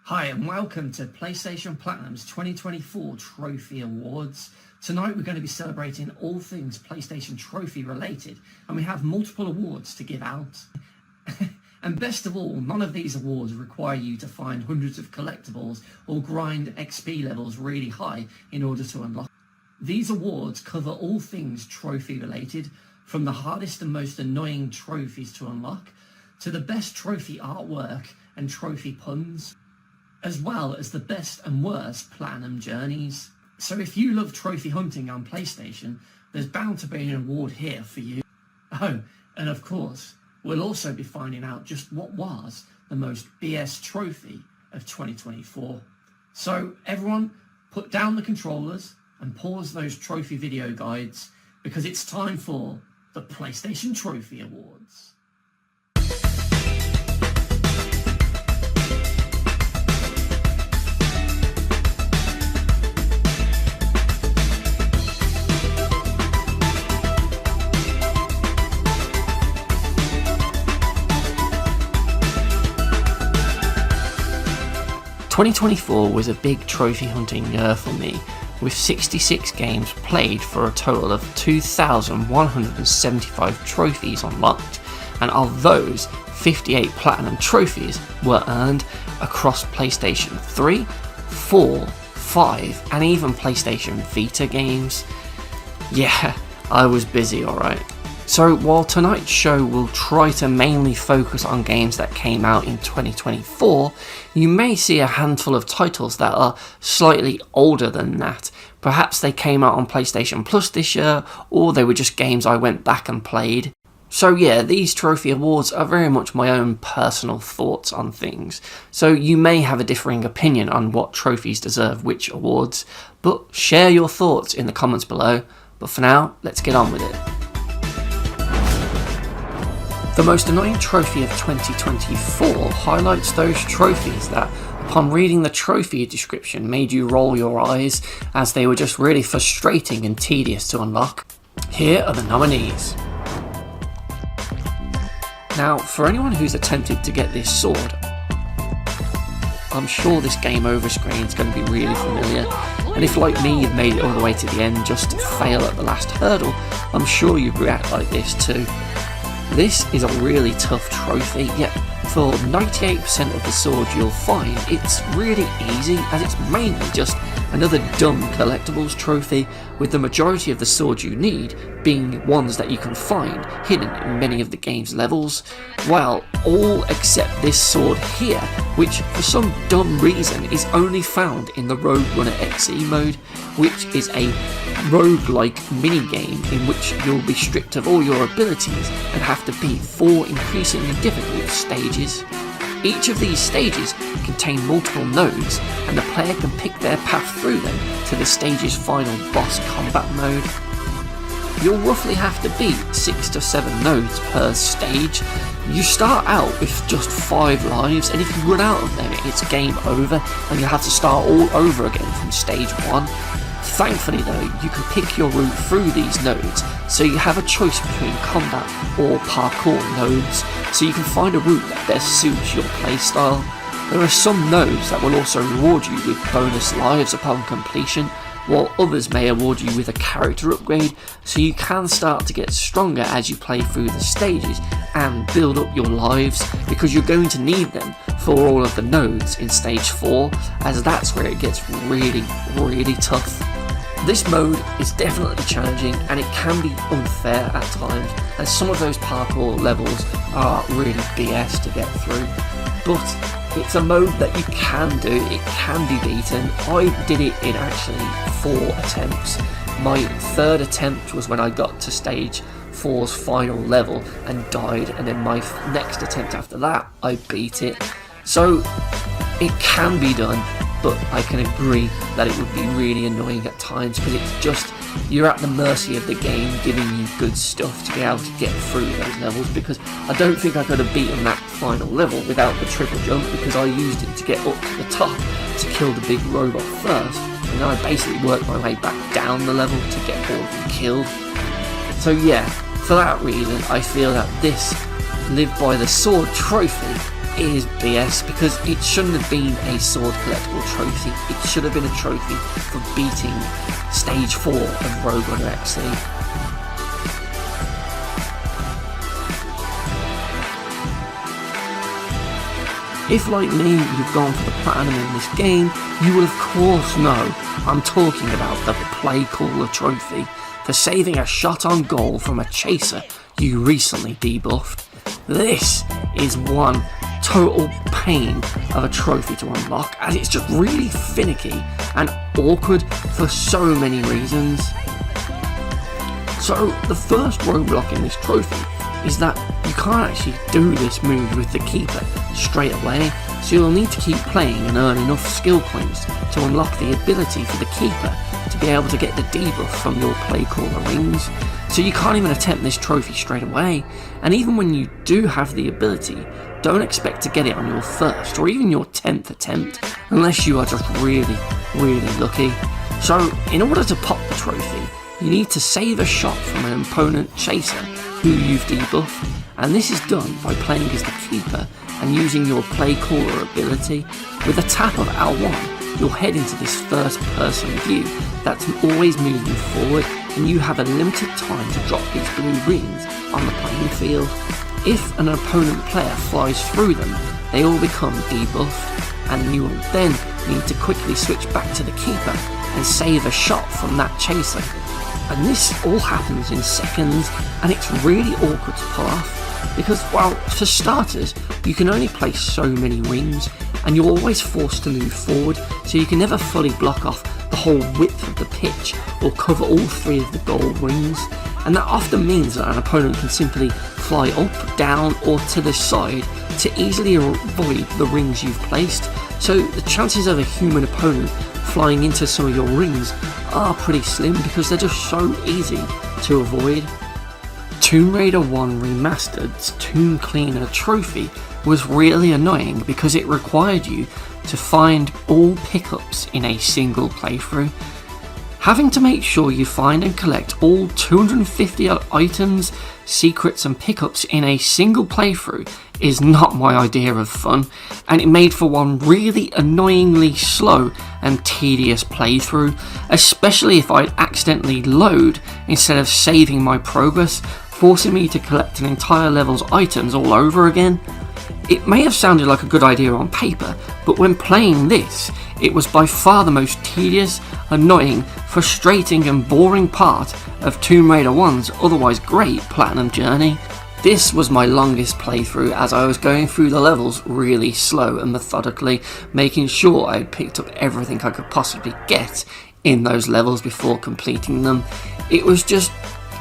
Hi and welcome to PlayStation Platinum's 2024 Trophy Awards. Tonight we're going to be celebrating all things PlayStation Trophy related, and we have multiple awards to give out. And best of all, none of these awards require you to find hundreds of collectibles or grind XP levels really high in order to unlock. These awards cover all things trophy related, from the hardest and most annoying trophies to unlock, to the best trophy artwork and trophy puns, as well as the best and worst platinum journeys. So if you love trophy hunting on PlayStation, there's bound to be an award here for you. Oh, and of course, we'll also be finding out just what was the most BS trophy of 2024. So everyone, put down the controllers and pause those trophy video guides, because it's time for the PlayStation Trophy Awards. 2024 was a big trophy hunting year for me, with 66 games played for a total of 2,175 trophies unlocked, and of those, 58 platinum trophies were earned across PlayStation 3, 4, 5 and even PlayStation Vita games. Yeah, I was busy, alright. So while tonight's show will try to mainly focus on games that came out in 2024, you may see a handful of titles that are slightly older than that. Perhaps they came out on PlayStation Plus this year, or they were just games I went back and played. So yeah, these trophy awards are very much my own personal thoughts on things, so you may have a differing opinion on what trophies deserve which awards, but share your thoughts in the comments below. But for now, let's get on with it. The most annoying trophy of 2024 highlights those trophies that, upon reading the trophy description, made you roll your eyes, as they were just really frustrating and tedious to unlock. Here are the nominees. Now, for anyone who's attempted to get this sword, I'm sure this game over screen is going to be really familiar, and if like me you've made it all the way to the end just to fail at the last hurdle, I'm sure you'd react like this too. This is a really tough trophy, yet for 98% of the sword you'll find it's really easy, as it's mainly just another dumb collectibles trophy, with the majority of the swords you need being ones that you can find hidden in many of the game's levels. Well, all except this sword here, which for some dumb reason is only found in the Roadrunner XE mode, which is a roguelike minigame in which you'll be stripped of all your abilities and have to beat 4 increasingly difficult stages. Each of these stages contain multiple nodes, and the player can pick their path through them to the stage's final boss combat mode. You'll roughly have to beat 6 to 7 nodes per stage. You start out with just 5 lives, and if you run out of them it's game over and you'll have to start all over again from stage 1. Thankfully though, you can pick your route through these nodes, so you have a choice between combat or parkour nodes, so you can find a route that best suits your playstyle. There are some nodes that will also reward you with bonus lives upon completion, while others may award you with a character upgrade, so you can start to get stronger as you play through the stages and build up your lives, because you're going to need them for all of the nodes in stage 4, as that's where it gets really tough. This mode is definitely challenging, and it can be unfair at times, as some of those parkour levels are really BS to get through, but it's a mode that you can do, it can be beaten. I did it in actually 4 attempts. My 3rd attempt was when I got to stage 4's final level and died, and then my next attempt after that I beat it. So it can be done, but I can agree that it would be really annoying at times, because it's just, you're at the mercy of the game giving you good stuff to be able to get through those levels, because I don't think I could have beaten that final level without the triple jump, because I used it to get up to the top to kill the big robot first, and then I basically worked my way back down the level to get all of them killed. So yeah, for that reason I feel that this Live by the Sword trophy is BS, because it shouldn't have been a sword collectible trophy. It should have been a trophy for beating stage 4 of Rogue Runner XC. If, like me, you've gone for the platinum in this game, you will of course know I'm talking about the Play Cooler trophy for saving a shot on goal from a chaser you recently debuffed. This is one total pain of a trophy to unlock, as it's just really finicky and awkward for so many reasons. So the first roadblock in this trophy is that you can't actually do this move with the keeper straight away, so you'll need to keep playing and earn enough skill points to unlock the ability for the keeper to be able to get the debuff from your Play Cooler rings. So you can't even attempt this trophy straight away, and even when you do have the ability, don't expect to get it on your first or even your 10th attempt, unless you are just really lucky. So in order to pop the trophy, you need to save a shot from an opponent chaser who you've debuffed, and this is done by playing as the keeper and using your Play Cooler ability. With a tap of L1, you'll head into this first person view that's always moving forward, and you have a limited time to drop these blue rings on the playing field. If an opponent player flies through them, they all become debuffed, and you will then need to quickly switch back to the keeper and save a shot from that chaser. And this all happens in seconds, and it's really awkward to pull off, because, well, for starters, you can only place so many rings, and you're always forced to move forward, so you can never fully block off the whole width of the pitch or cover all 3 of the gold rings, and that often means that an opponent can simply fly up, down or to the side to easily avoid the rings you've placed. So the chances of a human opponent flying into some of your rings are pretty slim, because they're just so easy to avoid. Tomb Raider 1 Remastered's Tomb Cleaner trophy was really annoying because it required you to find all pickups in a single playthrough. Having to make sure you find and collect all 250 items, secrets and pickups in a single playthrough is not my idea of fun, and it made for one really annoyingly slow and tedious playthrough, especially if I'd accidentally load instead of saving my progress, forcing me to collect an entire level's items all over again. It may have sounded like a good idea on paper, but when playing this, it was by far the most tedious, annoying, frustrating and boring part of Tomb Raider 1's otherwise great platinum journey. This was my longest playthrough, as I was going through the levels really slow and methodically, making sure I had picked up everything I could possibly get in those levels before completing them. It was just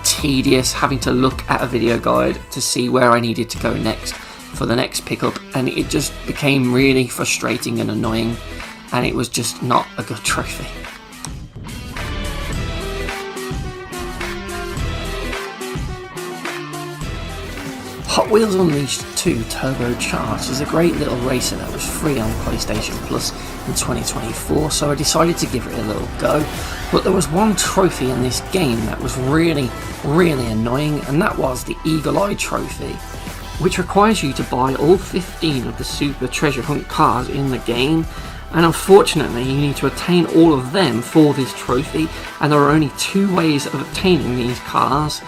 tedious having to look at a video guide to see where I needed to go next for the next pickup, and it just became really frustrating and annoying, and it was just not a good trophy. Hot Wheels Unleashed 2 Turbocharged is a great little racer that was free on PlayStation Plus in 2024, so I decided to give it a little go. But there was one trophy in this game that was really annoying, and that was the Eagle Eye trophy, which requires you to buy all 15 of the Super Treasure Hunt cars in the game, and unfortunately you need to attain all of them for this trophy, and there are only 2 ways of obtaining these cars,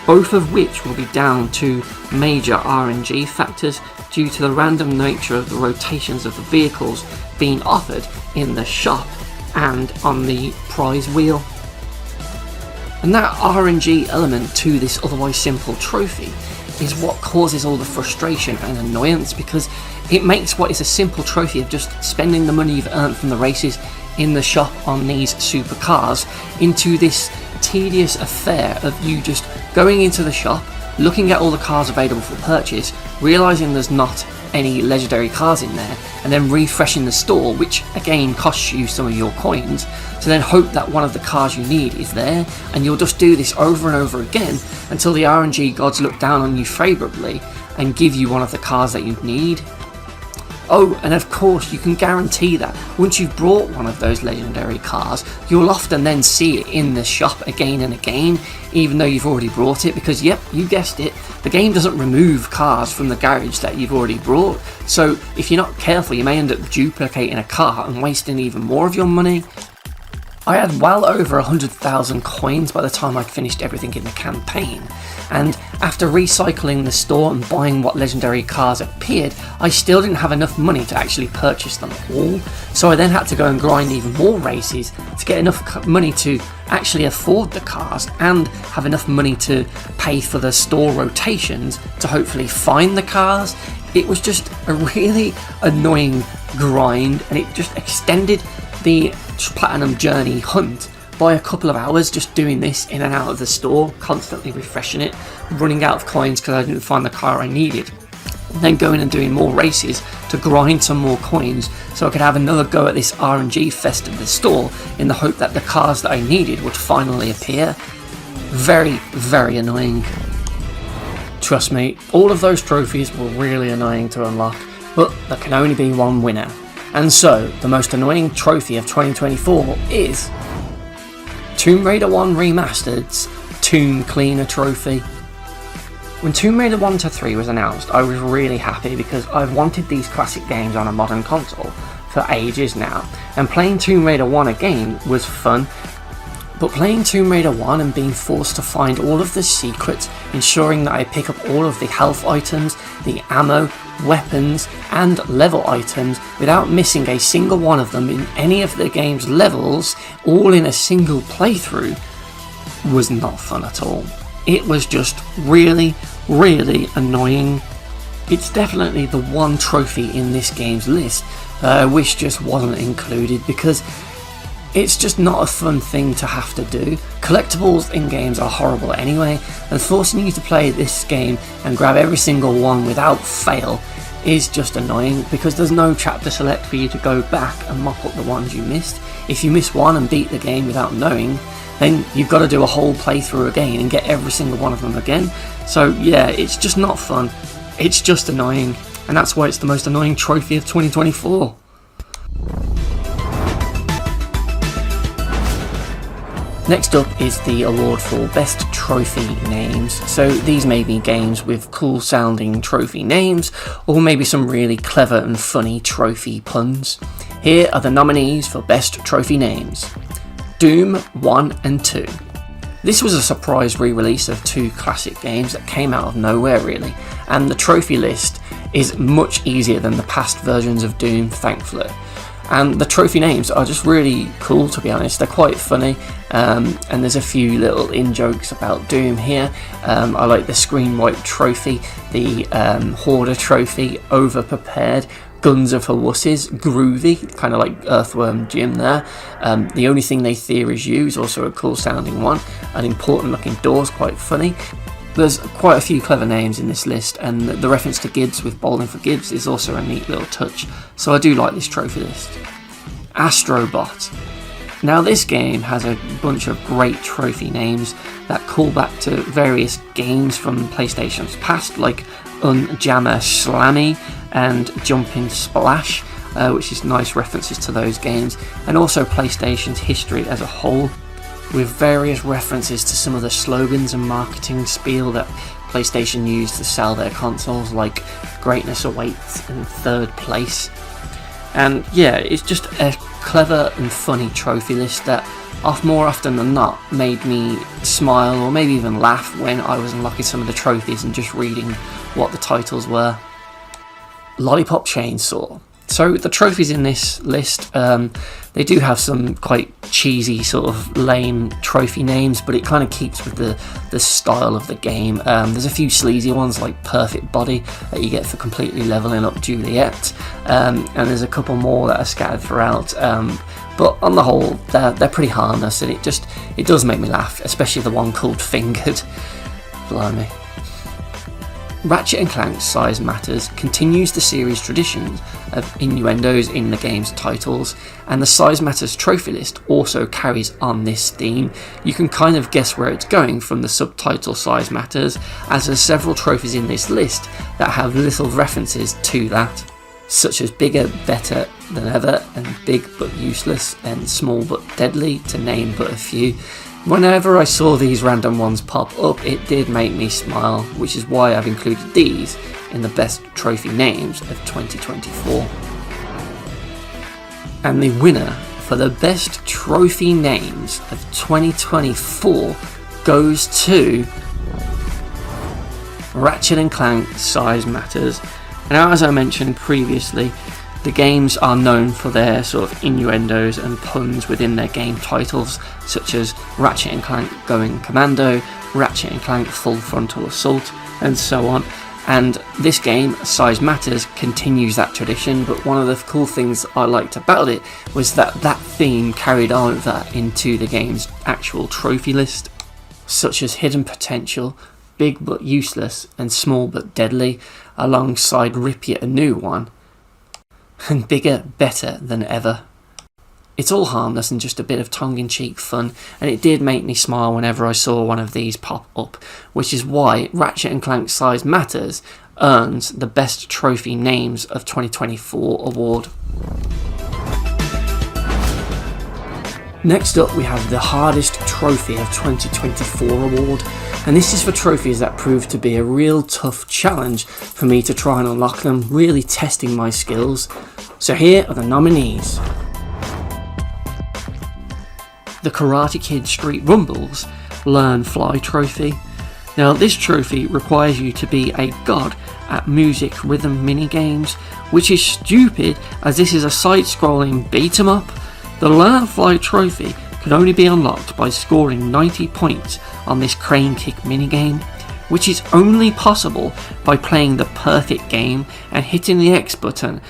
both of which will be down to major RNG factors due to the random nature of the rotations of the vehicles being offered in the shop and on the prize wheel. And that RNG element to this otherwise simple trophy is what causes all the frustration and annoyance, because it makes what is a simple trophy of just spending the money you've earned from the races in the shop on these supercars into this tedious affair of you just going into the shop, looking at all the cars available for purchase, realising there's not any legendary cars in there, and then refreshing the store, which again costs you some of your coins, to then hope that one of the cars you need is there, and you'll just do this over and over again until the RNG gods look down on you favourably and give you one of the cars that you need. Oh, and of course you can guarantee that once you've brought one of those legendary cars, you'll often then see it in the shop again and again, even though you've already brought it, because yep, you guessed it, the game doesn't remove cars from the garage that you've already brought, so if you're not careful you may end up duplicating a car and wasting even more of your money. I had well over 100,000 coins by the time I'd finished everything in the campaign, and after recycling the store and buying what legendary cars appeared, I still didn't have enough money to actually purchase them all, so I then had to go and grind even more races to get enough money to actually afford the cars and have enough money to pay for the store rotations to hopefully find the cars. It was just a really annoying grind, and it just extended the platinum journey hunt by a couple of hours, just doing this in and out of the store, constantly refreshing it, running out of coins because I didn't find the car I needed, and then going and doing more races to grind some more coins so I could have another go at this RNG fest of the store in the hope that the cars that I needed would finally appear. Very, very annoying. Trust me, all of those trophies were really annoying to unlock, but there can only be one winner. And so, the most annoying trophy of 2024 is Tomb Raider 1 Remastered's Tomb Cleaner trophy. When Tomb Raider 1 to 3 was announced, I was really happy because I've wanted these classic games on a modern console for ages now, and playing Tomb Raider 1 again was fun. But playing Tomb Raider 1 and being forced to find all of the secrets, ensuring that I pick up all of the health items, the ammo, weapons and level items without missing a single one of them in any of the game's levels, all in a single playthrough, was not fun at all. It was just really, really annoying. It's definitely the one trophy in this game's list that I wish just wasn't included, because it's just not a fun thing to have to do. Collectibles in games are horrible anyway, and forcing you to play this game and grab every single one without fail is just annoying, because there's no chapter select for you to go back and mop up the ones you missed. If you miss one and beat the game without knowing, then you've got to do a whole playthrough again and get every single one of them again. So yeah, it's just not fun. It's just annoying, and that's why it's the most annoying trophy of 2024. Next up is the award for Best Trophy Names. So these may be games with cool sounding trophy names, or maybe some really clever and funny trophy puns. Here are the nominees for Best Trophy Names. Doom 1 and 2. This was a surprise re-release of two classic games that came out of nowhere really, and the trophy list is much easier than the past versions of Doom, thankfully. And the trophy names are just really cool, to be honest. They're quite funny, and there's a few little in-jokes about Doom here. I like the Screen Wipe trophy, the Hoarder trophy, Over-Prepared, Guns of her Wusses, Groovy, kind of like Earthworm Jim there. The Only Thing They Fear Is You is also a cool sounding one. An Important Looking Door's quite funny. There's quite a few clever names in this list, and the reference to Gibbs with Bowling for Gibbs is also a neat little touch, so I do like this trophy list. Astrobot. Now this game has a bunch of great trophy names that call back to various games from PlayStation's past, like Unjammer Slammy and Jumpin' Splash, which is nice references to those games, and also PlayStation's history as a whole, with various references to some of the slogans and marketing spiel that PlayStation used to sell their consoles, like Greatness Awaits and Third Place. And yeah, it's just a clever and funny trophy list that more often than not made me smile or maybe even laugh when I was unlocking some of the trophies and just reading what the titles were. Lollipop Chainsaw. So the trophies in this list, they do have some quite cheesy sort of lame trophy names, but it kind of keeps with the style of the game. There's a few sleazy ones like Perfect Body that you get for completely leveling up Juliet, and there's a couple more that are scattered throughout, but on the whole they're pretty harmless, and it does make me laugh, especially the one called Fingered. Blimey. Ratchet & Clank's Size Matters continues the series' tradition of innuendos in the game's titles, and the Size Matters trophy list also carries on this theme. You can kind of guess where it's going from the subtitle Size Matters, as there's several trophies in this list that have little references to that. such as Bigger, Better Than Ever, and Big But Useless, and Small But Deadly, to name but a few. Whenever I saw these random ones pop up, it did make me smile, which is why I've included these in the best trophy names of 2024. And the winner for the best trophy names of 2024 goes to Ratchet & Clank Size Matters. Now, as I mentioned previously, the games are known for their sort of innuendos and puns within their game titles, such as Ratchet & Clank Going Commando, Ratchet & Clank Full Frontal Assault, and so on. And this game, Size Matters, continues that tradition, but one of the cool things I liked about it was that that theme carried over into the game's actual trophy list, such as Hidden Potential, Big But Useless, and Small But Deadly, alongside Rip You a New One, and Bigger, Better Than Ever. It's all harmless and just a bit of tongue-in-cheek fun, and it did make me smile whenever I saw one of these pop up, which is why Ratchet & Clank Size Matters earns the Best Trophy Names of 2024 award. Next up, we have the Hardest Trophy of 2024 award, and this is for trophies that proved to be a real tough challenge for me to try and unlock them, really testing my skills. So here are the nominees. The Karate Kid Street Rumbles Learn Fly Trophy. Now, this trophy requires you to be a god at music rhythm minigames, which is stupid as this is a side-scrolling beat-em-up. The Learn Fly Trophy can only be unlocked by scoring 90 points on this crane kick minigame, which is only possible by playing the perfect game and hitting the X button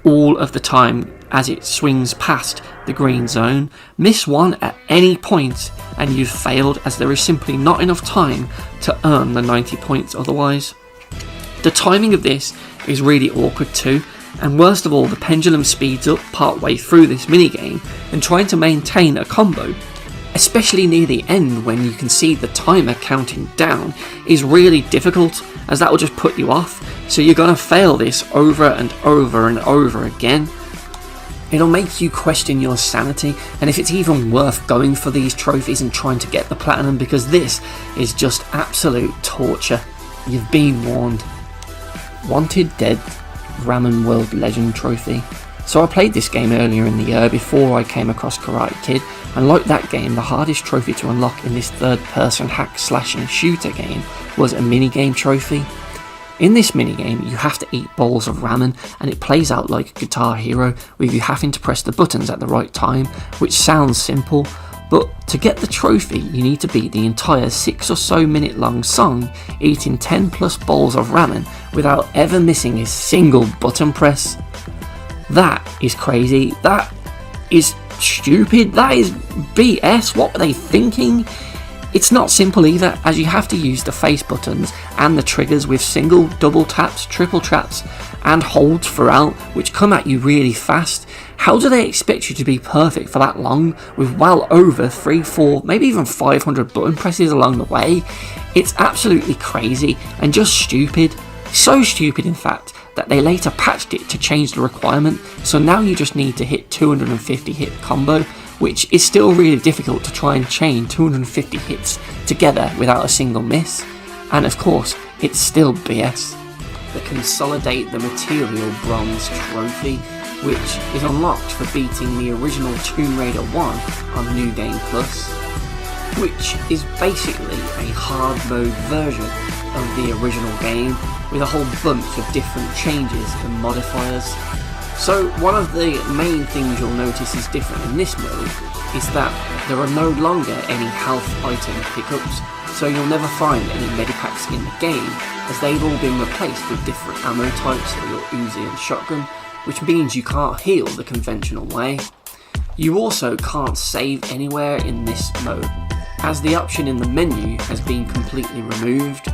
all of the time as it swings past the green zone. Miss one at any point and you've failed, as there is simply not enough time to earn the 90 points otherwise. The timing of this is really awkward too, and worst of all, the pendulum speeds up partway through this minigame, and trying to maintain a combo, especially near the end when you can see the timer counting down, is really difficult, as that will just put you off, so you're going to fail this over and over and over again. It'll make you question your sanity, and if it's even worth going for these trophies and trying to get the platinum, because this is just absolute torture. You've been warned. Wanted Dead Ramen World Legend Trophy. So I played this game earlier in the year before I came across Karate Kid, and like that game, the hardest trophy to unlock in this third-person hack-slashing shooter game was a minigame trophy. In this minigame, you have to eat bowls of ramen, and it plays out like Guitar Hero, with you having to press the buttons at the right time, which sounds simple, but to get the trophy, you need to beat the entire 6 or so minute long song, eating 10 plus bowls of ramen without ever missing a single button press. That is crazy. That is stupid. That is BS. What were they thinking? It's not simple either, as you have to use the face buttons and the triggers with single, double taps, triple taps, and holds throughout, which come at you really fast. How do they expect you to be perfect for that long, with well over 3, 4, maybe even 500 button presses along the way? It's absolutely crazy and just stupid. So stupid, in fact, that they later patched it to change the requirement, so now you just need to hit 250 hit combo, which is still really difficult to try and chain 250 hits together without a single miss. And of course, it's still BS. The Consolidate the Material Bronze Trophy, which is unlocked for beating the original Tomb Raider 1 on New Game Plus, which is basically a hard mode version of the original game with a whole bunch of different changes and modifiers. So one of the main things you'll notice is different in this mode is that there are no longer any health item pickups, so you'll never find any medipacks in the game, as they've all been replaced with different ammo types for your Uzi and shotgun, which means you can't heal the conventional way. You also can't save anywhere in this mode, as the option in the menu has been completely removed,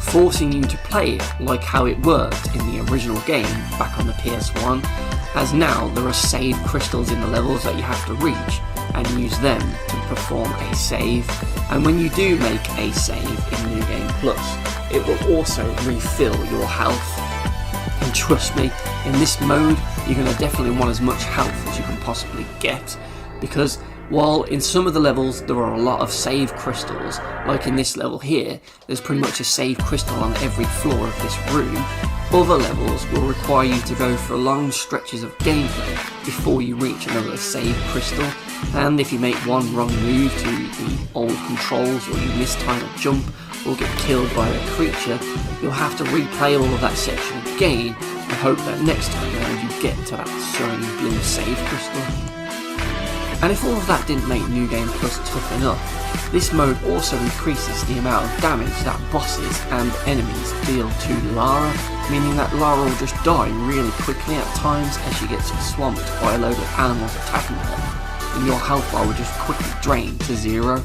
forcing you to play it like how it worked in the original game back on the PS1, as now there are save crystals in the levels that you have to reach and use them to perform a save, and when you do make a save in New Game Plus, it will also refill your health. And trust me, in this mode, you're going to definitely want as much health as you can possibly get, because while in some of the levels there are a lot of save crystals, like in this level here, there's pretty much a save crystal on every floor of this room, other levels will require you to go for long stretches of gameplay before you reach another save crystal, and if you make one wrong move to the old controls, or you mistime a jump, or get killed by a creature, you'll have to replay all of that section again and hope that next time around you get to that certain blue save crystal. And if all of that didn't make New Game Plus tough enough, this mode also increases the amount of damage that bosses and enemies deal to Lara, meaning that Lara will just die really quickly at times as she gets swamped by a load of animals attacking her, and your health bar will just quickly drain to 0.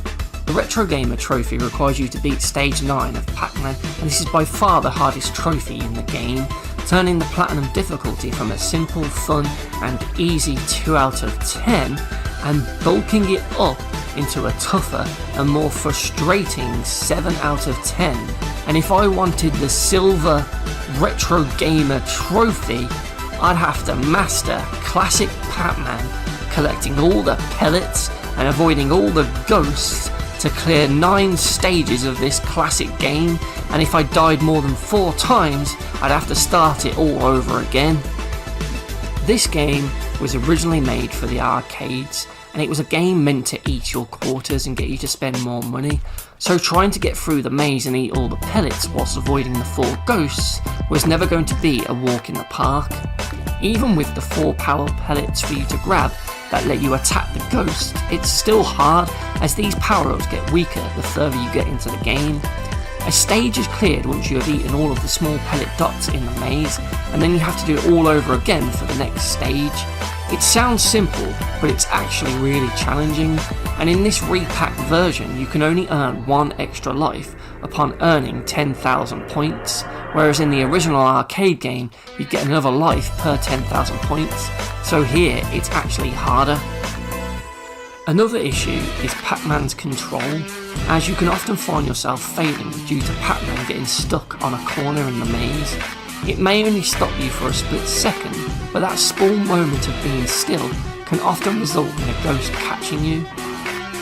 The Retro Gamer trophy requires you to beat stage 9 of Pac-Man, and this is by far the hardest trophy in the game, turning the Platinum difficulty from a simple, fun and easy 2 out of 10 and bulking it up into a tougher and more frustrating 7 out of 10. And if I wanted the silver Retro Gamer trophy, I'd have to master Classic Pac-Man, collecting all the pellets and avoiding all the ghosts to clear 9 stages of this classic game, and if I died more than 4 times, I'd have to start it all over again. This game was originally made for the arcades, and it was a game meant to eat your quarters and get you to spend more money, so trying to get through the maze and eat all the pellets whilst avoiding the 4 ghosts was never going to be a walk in the park. Even with the 4 power pellets for you to grab that let you attack the ghosts, it's still hard as these power-ups get weaker the further you get into the game. A stage is cleared once you have eaten all of the small pellet dots in the maze, and then you have to do it all over again for the next stage. It sounds simple, but it's actually really challenging, and in this repacked version you can only earn 1 extra life upon earning 10,000 points, whereas in the original arcade game you get another life per 10,000 points, so here it's actually harder. Another issue is Pac-Man's control, as you can often find yourself failing due to Pac-Man getting stuck on a corner in the maze. It may only stop you for a split second, but that small moment of being still can often result in a ghost catching you.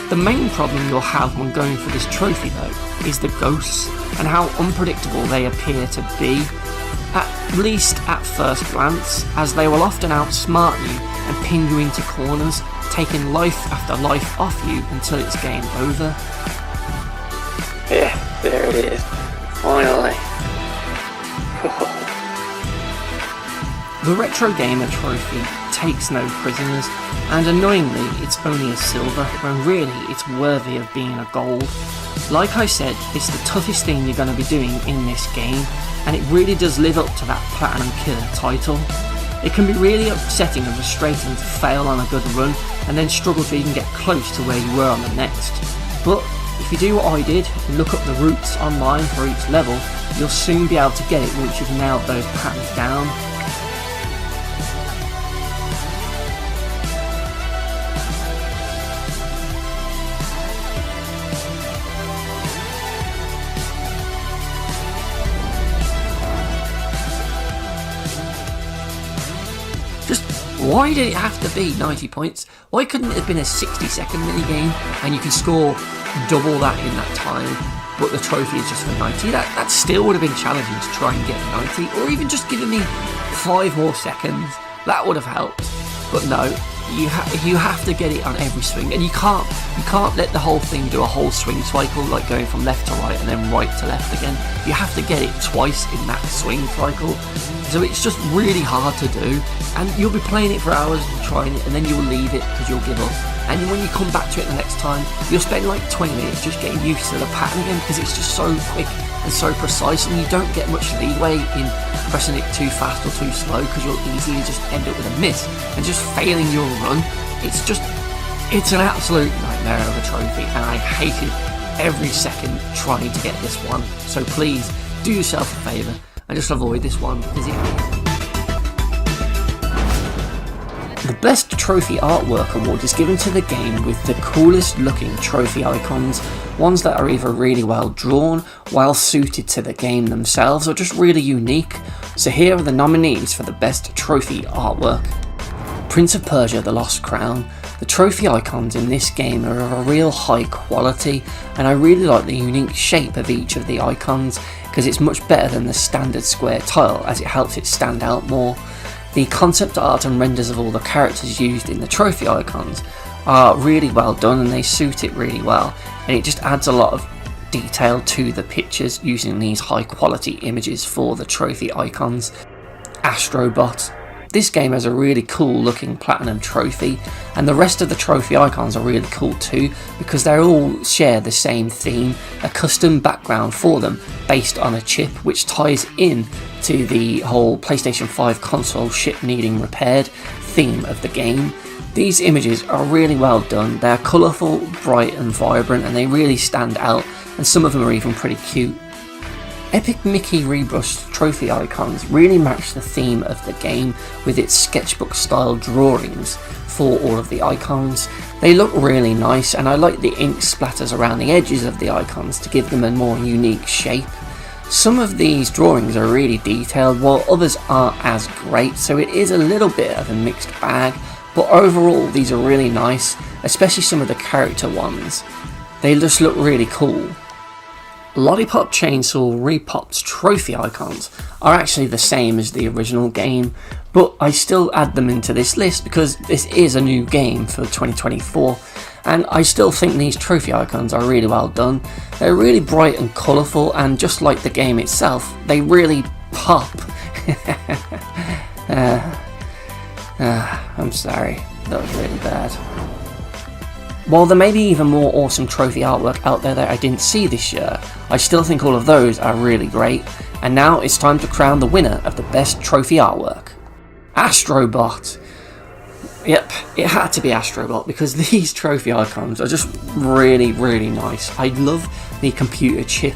The main problem you'll have when going for this trophy though is the ghosts and how unpredictable they appear to be, at least at first glance, as they will often outsmart you and pin you into corners, taking life after life off you until it's game over. Yeah, there it is, finally. The Retro Gamer trophy takes no prisoners, and annoyingly it's only a silver when really it's worthy of being a gold. Like I said, it's the toughest thing you're going to be doing in this game, and it really does live up to that Platinum Killer title. It can be really upsetting and frustrating to fail on a good run and then struggle to even get close to where you were on the next. But if you do what I did and look up the routes online for each level, you'll soon be able to get it once you've nailed those patterns down. Why did it have to be 90 points? Why couldn't it have been a 60-second minigame and you can score double that in that time, but the trophy is just for 90? That still would have been challenging to try and get 90, or even just giving me 5 more seconds. That would have helped. But no, you have to get it on every swing, and you can't let the whole thing do a whole swing cycle, like going from left to right and then right to left again. You have to get it twice in that swing cycle, so it's just really hard to do, and you'll be playing it for hours and trying it, and then you'll leave it because you'll give up, and when you come back to it the next time, you'll spend like 20 minutes just getting used to the pattern again, because it's just so quick and so precise, and you don't get much leeway in pressing it too fast or too slow, because you'll easily just end up with a miss and just failing your run. It's an absolute nightmare of a trophy, and I hated every second trying to get this one. So please do yourself a favour and just avoid this one, because the Best Trophy Artwork Award is given to the game with the coolest looking trophy icons, ones that are either really well drawn, well suited to the game themselves, or just really unique. So here are the nominees for the best trophy artwork. Prince of Persia: The Lost Crown. The trophy icons in this game are of a real high quality, and I really like the unique shape of each of the icons because it's much better than the standard square tile, as it helps it stand out more. The concept art and renders of all the characters used in the trophy icons are really well done, and they suit it really well, and it just adds a lot of detail to the pictures using these high quality images for the trophy icons. Astrobot. This game has a really cool looking platinum trophy, and the rest of the trophy icons are really cool too because they all share the same theme, a custom background for them based on a chip, which ties in to the whole PlayStation 5 console ship needing repaired theme of the game. These images are really well done, they're colourful, bright and vibrant, and they really stand out, and some of them are even pretty cute. Epic Mickey rebrushed trophy icons really match the theme of the game with its sketchbook style drawings for all of the icons. They look really nice, and I like the ink splatters around the edges of the icons to give them a more unique shape. Some of these drawings are really detailed while others aren't as great, so it is a little bit of a mixed bag, but overall these are really nice, especially some of the character ones. They just look really cool. Lollipop Chainsaw Repop's trophy icons are actually the same as the original game, but I still add them into this list because this is a new game for 2024, and I still think these trophy icons are really well done. They're really bright and colourful, and just like the game itself, they really pop. I'm sorry, that was really bad. While there may be even more awesome trophy artwork out there that I didn't see this year, I still think all of those are really great, and now it's time to crown the winner of the best trophy artwork. Astrobot! Yep, it had to be Astrobot because these trophy icons are just really, really nice. I love the computer chip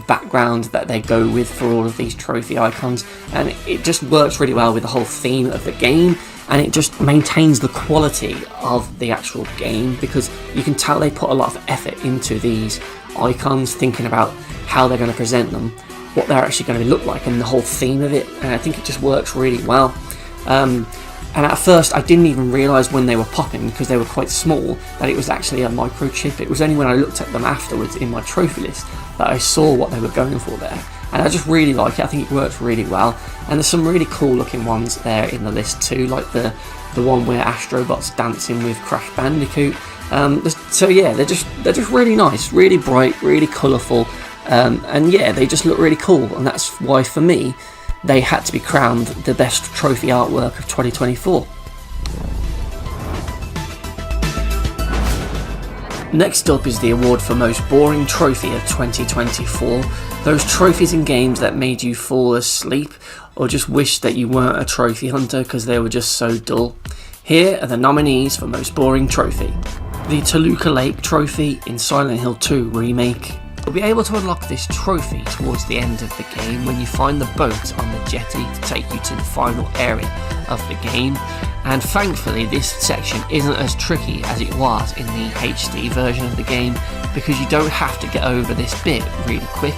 background that they go with for all of these trophy icons, and it just works really well with the whole theme of the game, and it just maintains the quality of the actual game because you can tell they put a lot of effort into these icons, thinking about how they're going to present them, what they're actually going to look like, and the whole theme of it, and I think it just works really well. And at first I didn't even realise when they were popping, because they were quite small, that it was actually a microchip. It was only when I looked at them afterwards in my trophy list that I saw what they were going for there, and I just really like it. I think it works really well, and there's some really cool looking ones there in the list too, like the one where Astrobot's dancing with Crash Bandicoot. So yeah, they're just really nice, really bright, really colourful, and yeah, they just look really cool, and that's why for me they had to be crowned the best trophy artwork of 2024. Next up is the award for most boring trophy of 2024. Those trophies in games that made you fall asleep or just wish that you weren't a trophy hunter because they were just so dull. Here are the nominees for most boring trophy. The Toluca Lake trophy in Silent Hill 2 Remake. You'll be able to unlock this trophy towards the end of the game when you find the boat on the jetty to take you to the final area of the game, and thankfully this section isn't as tricky as it was in the HD version of the game because you don't have to get over this bit really quick,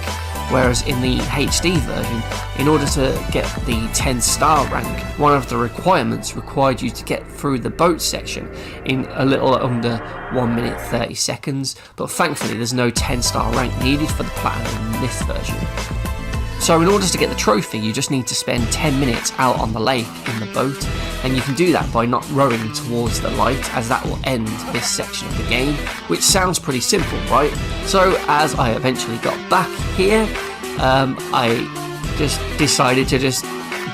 whereas in the HD version, in order to get the 10-star rank, one of the requirements required you to get through the boat section in a little under 1 minute 30 seconds, but thankfully there's no 10-star rank needed for the platinum in this version. So in order to get the trophy, you just need to spend 10 minutes out on the lake in the boat, and you can do that by not rowing towards the light, as that will end this section of the game, which sounds pretty simple, right? So as I eventually got back here, I just decided to just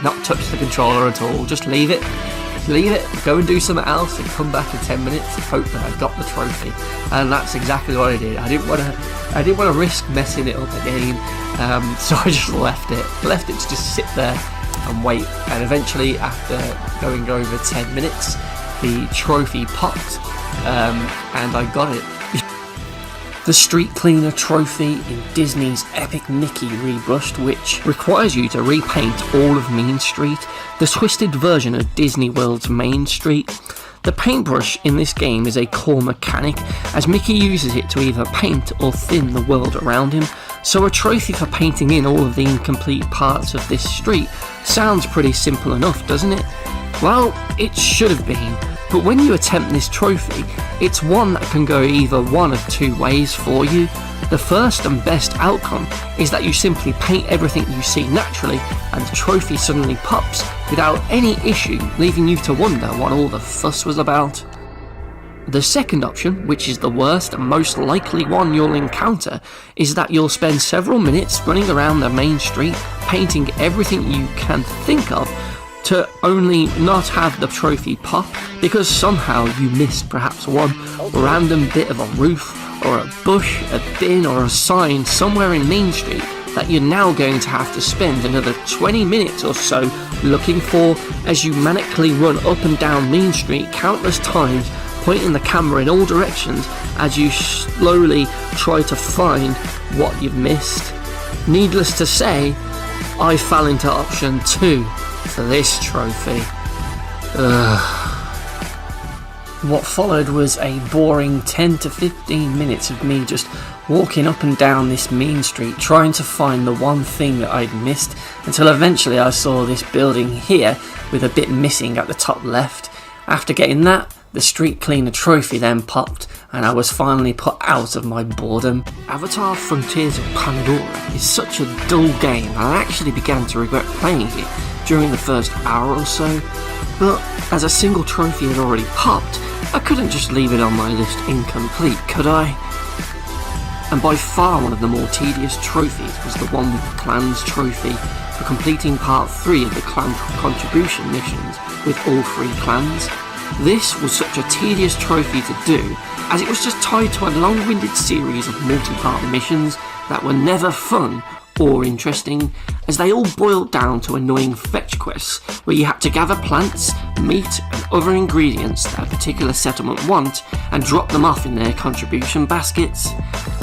not touch the controller at all, just leave it, go and do something else, and come back in 10 minutes and hope that I got the trophy. And that's exactly what I did. I didn't want to risk messing it up again, so I just left it to just sit there and wait. And eventually, after going over 10 minutes, the trophy popped, and I got it. The Street Cleaner trophy in Disney's Epic Mickey Rebrushed, which requires you to repaint all of Main Street, the twisted version of Disney World's Main Street. The paintbrush in this game is a core mechanic, as Mickey uses it to either paint or thin the world around him, so a trophy for painting in all of the incomplete parts of this street sounds pretty simple enough, doesn't it? Well, it should have been, but when you attempt this trophy, it's one that can go either one of two ways for you. The first and best outcome is that you simply paint everything you see naturally and the trophy suddenly pops without any issue, leaving you to wonder what all the fuss was about. The second option, which is the worst and most likely one you'll encounter, is that you'll spend several minutes running around the main street painting everything you can think of to only not have the trophy pop because somehow you missed perhaps one random bit of a roof or a bush, a bin or a sign somewhere in Main Street that you're now going to have to spend another 20 minutes or so looking for as you manically run up and down Main Street countless times, pointing the camera in all directions as you slowly try to find what you've missed. Needless to say, I fell into option 2 for this trophy. What followed was a boring 10 to 15 minutes of me just walking up and down this mean street trying to find the one thing that I'd missed, until eventually I saw this building here with a bit missing at the top left. After getting that, the street cleaner trophy then popped and I was finally put out of my boredom. Avatar Frontiers of Pandora is such a dull game and I actually began to regret playing it during the first hour or so, but as a single trophy had already popped, I couldn't just leave it on my list incomplete, could I? And by far one of the more tedious trophies was the one with the Clans trophy for completing part 3 of the clan contribution missions with all 3 clans. This was such a tedious trophy to do, as it was just tied to a long-winded series of multi-part missions that were never fun or interesting, as they all boiled down to annoying fetch quests where you had to gather plants, meat and other ingredients that a particular settlement want and drop them off in their contribution baskets.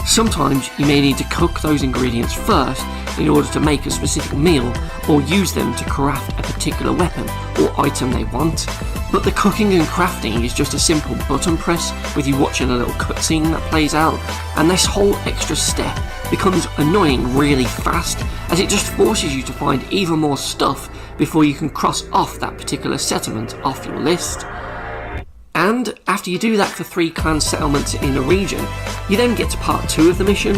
Sometimes you may need to cook those ingredients first in order to make a specific meal or use them to craft a particular weapon or item they want. But the cooking and crafting is just a simple button press with you watching a little cutscene that plays out, and this whole extra step becomes annoying really fast as it just forces you to find even more stuff before you can cross off that particular settlement off your list. And after you do that for 3 clan settlements in a region, you then get to part 2 of the mission,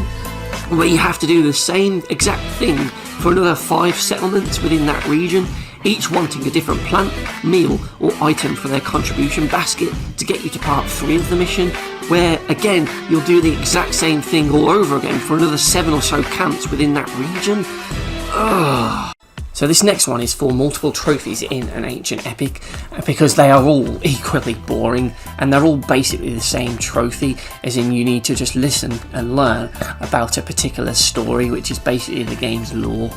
where you have to do the same exact thing for another 5 settlements within that region, each wanting a different plant, meal or item for their contribution basket to get you to part 3 of the mission, where again you'll do the exact same thing all over again for another 7 or so camps within that region. So this next one is for multiple trophies in an ancient epic, because they are all equally boring and they're all basically the same trophy, as in you need to just listen and learn about a particular story, which is basically the game's lore.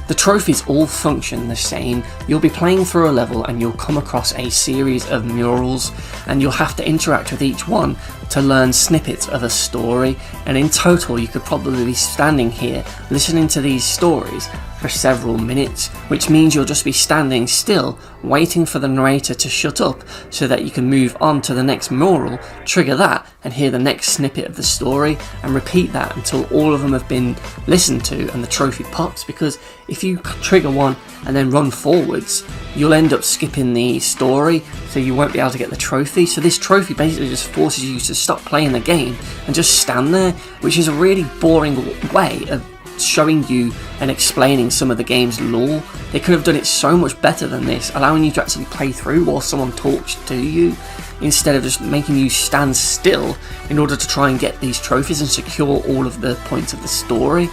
The trophies all function the same. You'll be playing through a level and you'll come across a series of murals and you'll have to interact with each one to learn snippets of a story, and in total you could probably be standing here listening to these stories for several minutes, which means you'll just be standing still waiting for the narrator to shut up so that you can move on to the next mural, trigger that and hear the next snippet of the story, and repeat that until all of them have been listened to and the trophy pops, because if you trigger one and then run forwards, you'll end up skipping the story, so you won't be able to get the trophy. So this trophy basically just forces you to stop playing the game and just stand there, which is a really boring way of showing you and explaining some of the game's lore. They could have done it so much better than this, allowing you to actually play through while someone talks to you, instead of just making you stand still in order to try and get these trophies and secure all of the points of the story.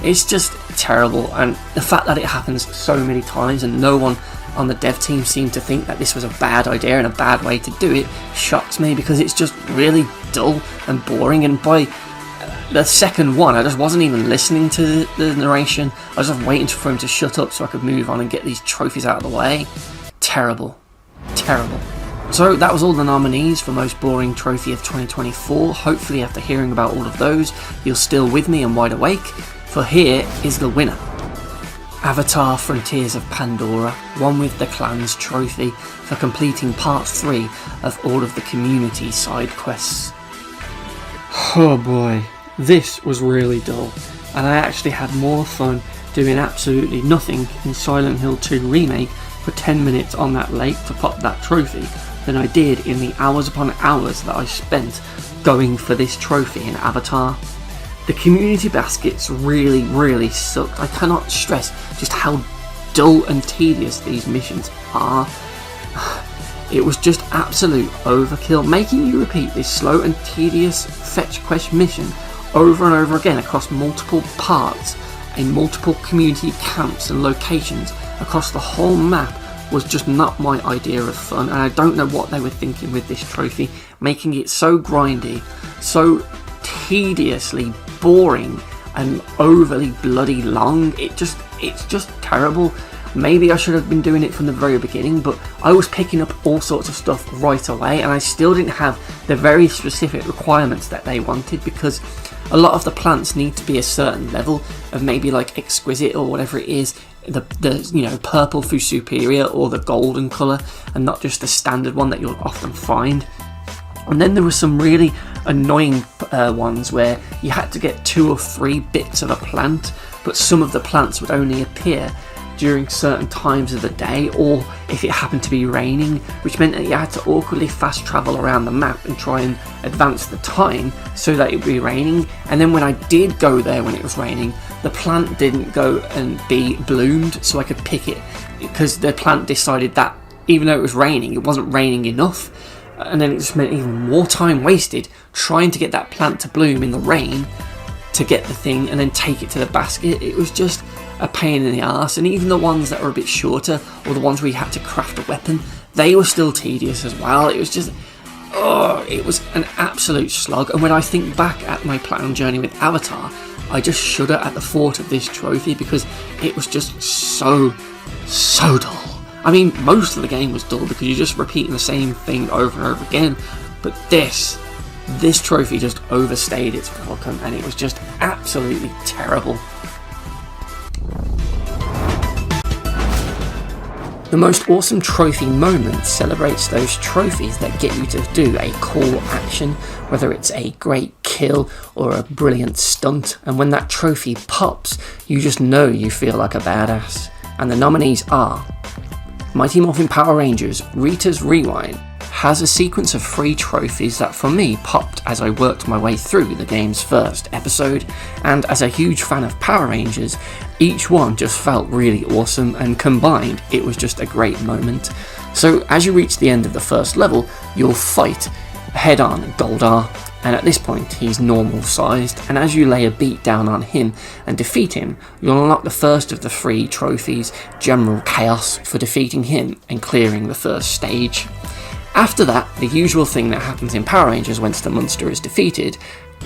It's just terrible, and the fact that it happens so many times and no one on the dev team seemed to think that this was a bad idea and a bad way to do it shocks me, because it's just really dull and boring, and by the second one I just wasn't even listening to the narration. I was just waiting for him to shut up so I could move on and get these trophies out of the way. Terrible. So that was all the nominees for most boring trophy of 2024. Hopefully after hearing about all of those you're still with me and wide awake, for here is the winner. Avatar Frontiers of Pandora won with the clan's trophy for completing part 3 of all of the community side quests. Oh boy, this was really dull, and I actually had more fun doing absolutely nothing in Silent Hill 2 Remake for 10 minutes on that lake to pop that trophy than I did in the hours upon hours that I spent going for this trophy in Avatar. The community baskets really sucked. I cannot stress just how dull and tedious these missions are. It was just absolute overkill, making you repeat this slow and tedious fetch quest mission over and over again across multiple parts in multiple community camps and locations across the whole map was just not my idea of fun, and I don't know what they were thinking with this trophy, making it so grindy, so tediously boring and overly bloody long. It's just terrible. Maybe I should have been doing it from the very beginning, but I was picking up all sorts of stuff right away and I still didn't have the very specific requirements that they wanted, because a lot of the plants need to be a certain level of maybe like exquisite or whatever it is, the purple for superior or the golden colour, and not just the standard one that you'll often find. And then there were some really annoying ones where you had to get 2 or 3 bits of a plant, but some of the plants would only appear during certain times of the day, or if it happened to be raining, which meant that you had to awkwardly fast travel around the map and try and advance the time so that it would be raining. And then when I did go there when it was raining, the plant didn't go and be bloomed so I could pick it, because the plant decided that even though it was raining, it wasn't raining enough. And then it just meant even more time wasted trying to get that plant to bloom in the rain to get the thing and then take it to the basket. It was just a pain in the arse, and even the ones that were a bit shorter, or the ones where you had to craft a weapon, they were still tedious as well. It was just, it was an absolute slog. And when I think back at my platinum journey with Avatar, I just shudder at the thought of this trophy, because it was just so dull. I mean, most of the game was dull because you're just repeating the same thing over and over again, but this trophy just overstayed its welcome, and it was just absolutely terrible. The most awesome trophy moment celebrates those trophies that get you to do a cool action, whether it's a great kill or a brilliant stunt, and when that trophy pops, you just know you feel like a badass. And the nominees are Mighty Morphin Power Rangers Rita's Rewind has a sequence of free trophies that for me popped as I worked my way through the game's first episode, and as a huge fan of Power Rangers, each one just felt really awesome, and combined it was just a great moment. So as you reach the end of the first level, you'll fight head on Goldar, and at this point he's normal sized, and as you lay a beat down on him and defeat him, you'll unlock the first of the 3 trophies, General Chaos, for defeating him and clearing the first stage. After that, the usual thing that happens in Power Rangers once the monster is defeated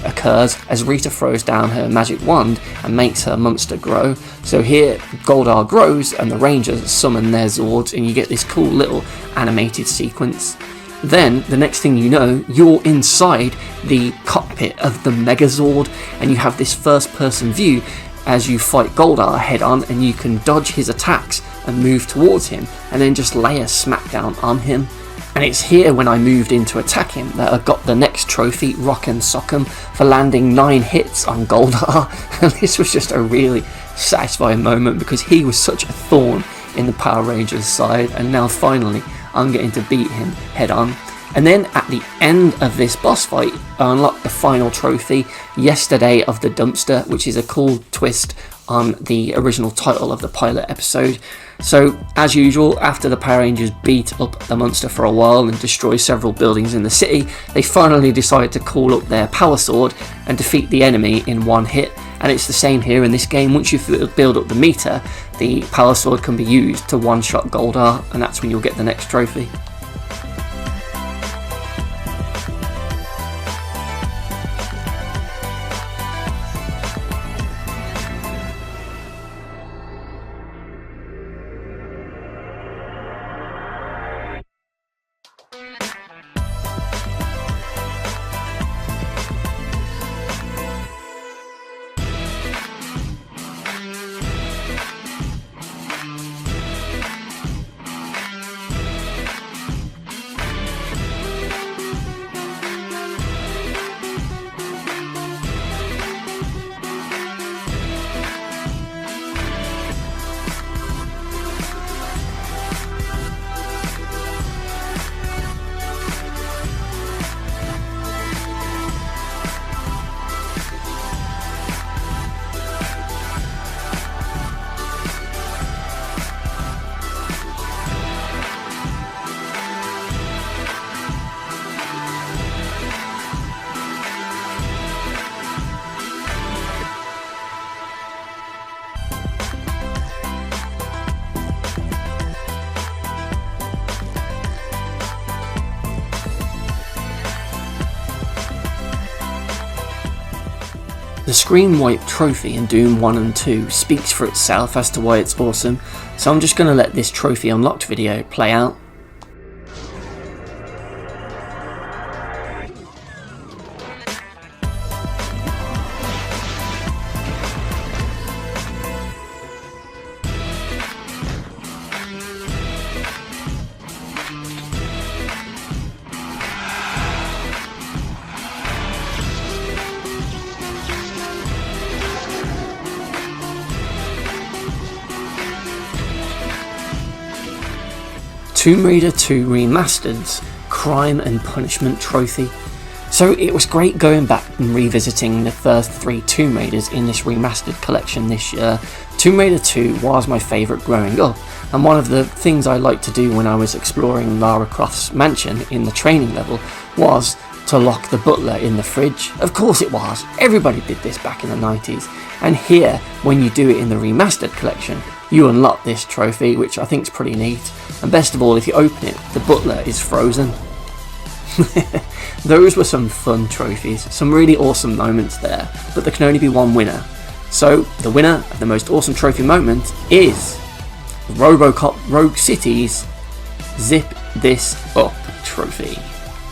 occurs as Rita throws down her magic wand and makes her monster grow. So here Goldar grows and the Rangers summon their Zords, and you get this cool little animated sequence. Then, the next thing you know, you're inside the cockpit of the Megazord, and you have this first-person view as you fight Goldar head-on, and you can dodge his attacks and move towards him, and then just lay a smackdown on him. And it's here when I moved in to attack him that I got the next trophy, Rock and Sock'em, for landing 9 hits on Goldar, and this was just a really satisfying moment because he was such a thorn in the Power Rangers side, and now finally I'm getting to beat him head on. And then at the end of this boss fight, I unlocked the final trophy, Yesterday of the Dumpster, which is a cool twist on the original title of the pilot episode. So, as usual, after the Power Rangers beat up the monster for a while and destroy several buildings in the city, they finally decide to call up their Power Sword and defeat the enemy in one hit. And it's the same here in this game. Once you build up the meter, the Power Sword can be used to one-shot Goldar, and that's when you'll get the next trophy. The screen wipe trophy in Doom 1 and 2 speaks for itself as to why it's awesome, so I'm just going to let this trophy unlocked video play out. Tomb Raider 2 Remastered's Crime and Punishment trophy. So it was great going back and revisiting the first 3 Tomb Raiders in this remastered collection this year. Tomb Raider 2 was my favourite growing up, and one of the things I liked to do when I was exploring Lara Croft's mansion in the training level was to lock the butler in the fridge. Of course it was, everybody did this back in the 90s, and here, when you do it in the remastered collection, you unlock this trophy, which I think is pretty neat. And best of all, if you open it, the butler is frozen. Those were some fun trophies, some really awesome moments there, but there can only be one winner. So, the winner of the most awesome trophy moment is RoboCop Rogue City's Zip This Up trophy.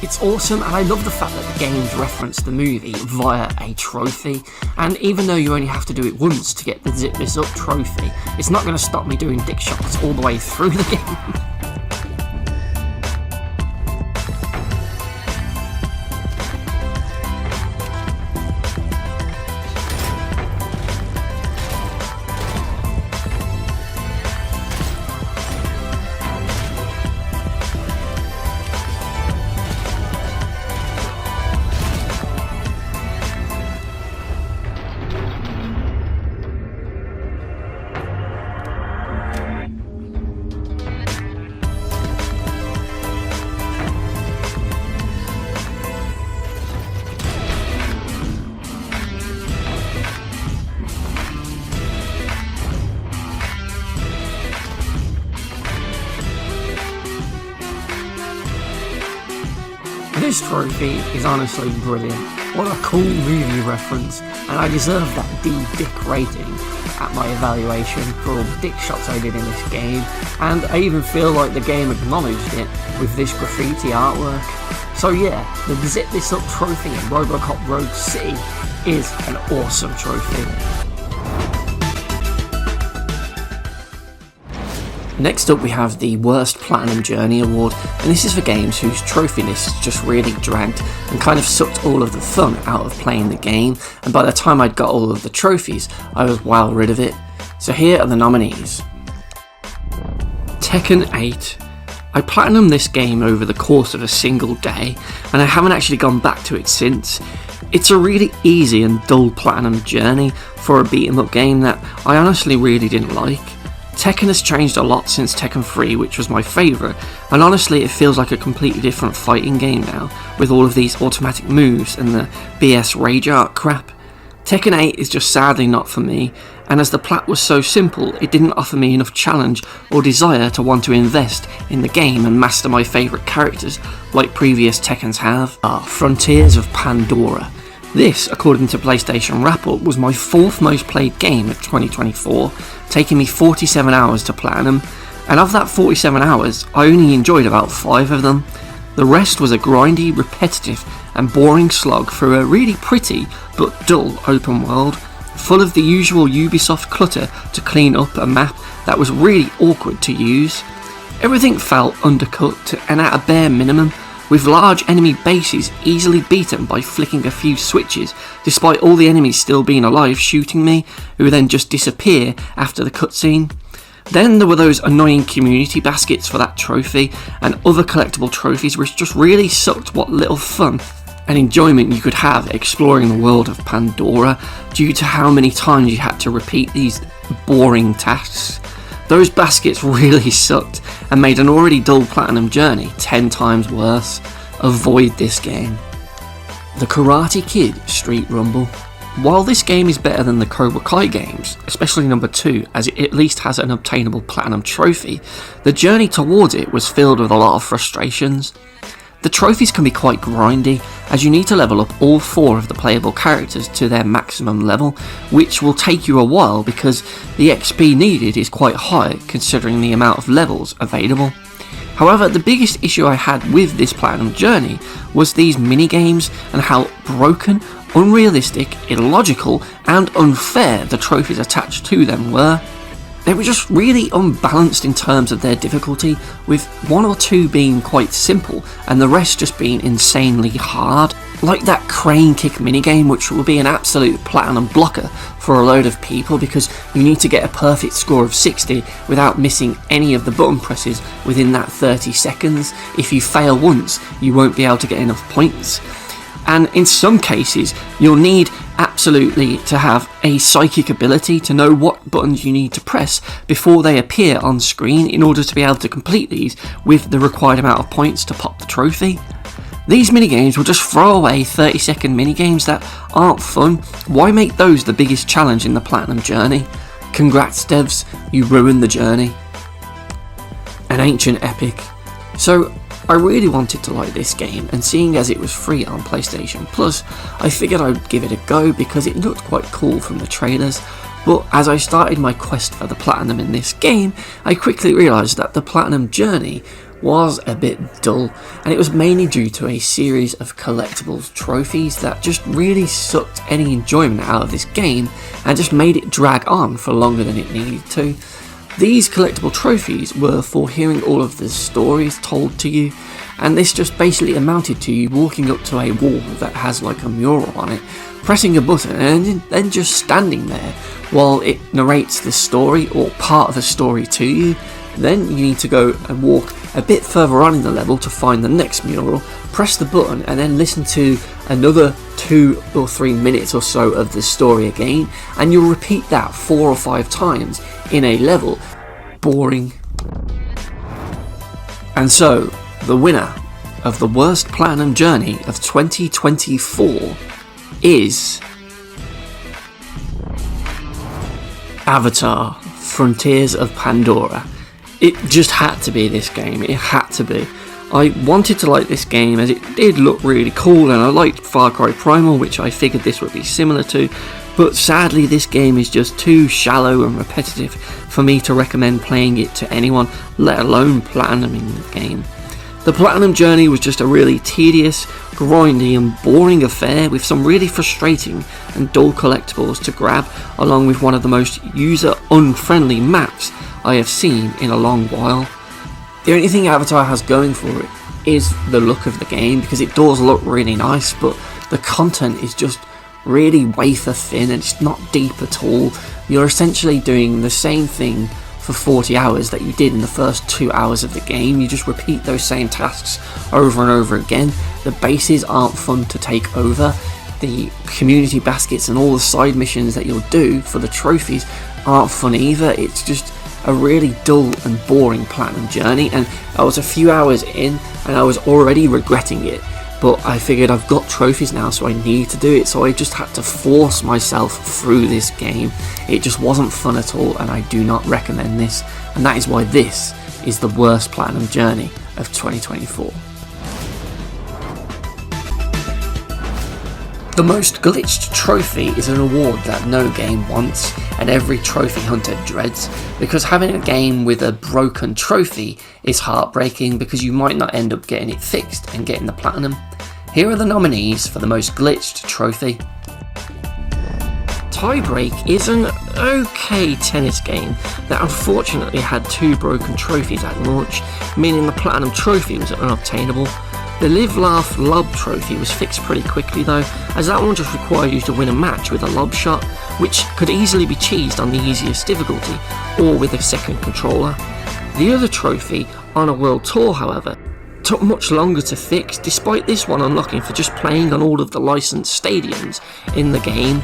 It's awesome, and I love the fact that the games reference the movie via a trophy, and even though you only have to do it once to get the Zip This Up trophy, it's not going to stop me doing dick shots all the way through the game. This trophy is honestly brilliant. What a cool movie reference, and I deserve that D-Dick rating at my evaluation for all the dick shots I did in this game, and I even feel like the game acknowledged it with this graffiti artwork. So yeah, the Zip This Up trophy in RoboCop Rogue City is an awesome trophy. Next up we have the Worst Platinum Journey Award, and this is for games whose trophy lists just really dragged and kind of sucked all of the fun out of playing the game, and by the time I'd got all of the trophies, I was well rid of it. So here are the nominees. Tekken 8. I platinumed this game over the course of a single day, and I haven't actually gone back to it since. It's a really easy and dull platinum journey for a beat 'em up game that I honestly really didn't like. Tekken has changed a lot since Tekken 3, which was my favourite, and honestly it feels like a completely different fighting game now, with all of these automatic moves and the BS rage art crap. Tekken 8 is just sadly not for me, and as the plat was so simple, it didn't offer me enough challenge or desire to want to invest in the game and master my favourite characters like previous Tekkens have. Frontiers of Pandora. This, according to PlayStation Wrap-Up, was my 4th most played game of 2024, taking me 47 hours to platinum, and of that 47 hours, I only enjoyed about 5 of them. The rest was a grindy, repetitive and boring slog through a really pretty but dull open world, full of the usual Ubisoft clutter to clean up a map that was really awkward to use. Everything felt undercut and at a bare minimum, with large enemy bases easily beaten by flicking a few switches, despite all the enemies still being alive shooting me, who then just disappear after the cutscene. Then there were those annoying community baskets for that trophy, and other collectible trophies which just really sucked what little fun and enjoyment you could have exploring the world of Pandora, due to how many times you had to repeat these boring tasks. Those baskets really sucked and made an already dull platinum journey 10 times worse. Avoid this game. The Karate Kid Street Rumble. While this game is better than the Cobra Kai games, especially number 2, as it at least has an obtainable platinum trophy, the journey towards it was filled with a lot of frustrations. The trophies can be quite grindy, as you need to level up all 4 of the playable characters to their maximum level, which will take you a while because the XP needed is quite high considering the amount of levels available. However, the biggest issue I had with this Platinum journey was these minigames and how broken, unrealistic, illogical and unfair the trophies attached to them were. They were just really unbalanced in terms of their difficulty, with 1 or 2 being quite simple and the rest just being insanely hard. Like that crane kick minigame, which will be an absolute platinum blocker for a load of people because you need to get a perfect score of 60 without missing any of the button presses within that 30 seconds. If you fail once, you won't be able to get enough points. And in some cases, you'll need absolutely to have a psychic ability to know what buttons you need to press before they appear on screen in order to be able to complete these with the required amount of points to pop the trophy. These minigames will just throw away 30-second minigames that aren't fun. Why make those the biggest challenge in the Platinum journey? Congrats devs, you ruined the journey. An ancient epic. So I really wanted to like this game, and seeing as it was free on PlayStation Plus, I figured I'd give it a go because it looked quite cool from the trailers. But as I started my quest for the Platinum in this game, I quickly realised that the Platinum journey was a bit dull, and it was mainly due to a series of collectibles trophies that just really sucked any enjoyment out of this game and just made it drag on for longer than it needed to. These collectible trophies were for hearing all of the stories told to you, and this just basically amounted to you walking up to a wall that has like a mural on it, pressing a button and then just standing there while it narrates the story or part of the story to you. Then you need to go and walk a bit further on in the level to find the next mural, press the button and then listen to another 2 or 3 minutes or so of the story again, and you'll repeat that 4 or 5 times in a level. Boring. And so, the winner of the worst Platinum journey of 2024 is Avatar: Frontiers of Pandora. It just had to be this game, it had to be. I wanted to like this game as it did look really cool, and I liked Far Cry Primal, which I figured this would be similar to, but sadly this game is just too shallow and repetitive for me to recommend playing it to anyone, let alone platinuming the game. The Platinum journey was just a really tedious, grindy and boring affair with some really frustrating and dull collectibles to grab, along with one of the most user-unfriendly maps I have seen in a long while. The only thing Avatar has going for it is the look of the game, because it does look really nice, but the content is just really wafer thin and it's not deep at all. You're essentially doing the same thing for 40 hours that you did in the first 2 hours of the game. You just repeat those same tasks over and over again. The bases aren't fun to take over. The community baskets and all the side missions that you'll do for the trophies aren't fun either. It's just a really dull and boring Platinum journey, and I was a few hours in and I was already regretting it, but I figured I've got trophies now so I need to do it, so I just had to force myself through this game. It just wasn't fun at all, and I do not recommend this, and that is why this is the worst Platinum journey of 2024. The most glitched trophy is an award that no game wants, and every trophy hunter dreads, because having a game with a broken trophy is heartbreaking because you might not end up getting it fixed and getting the platinum. Here are the nominees for the most glitched trophy. Tiebreak is an okay tennis game that unfortunately had 2 broken trophies at launch, meaning the platinum trophy was unobtainable. The Live Laugh Lob trophy was fixed pretty quickly though, as that one just required you to win a match with a lob shot, which could easily be cheesed on the easiest difficulty, or with a second controller. The other trophy, on a world tour however, took much longer to fix, despite this one unlocking for just playing on all of the licensed stadiums in the game.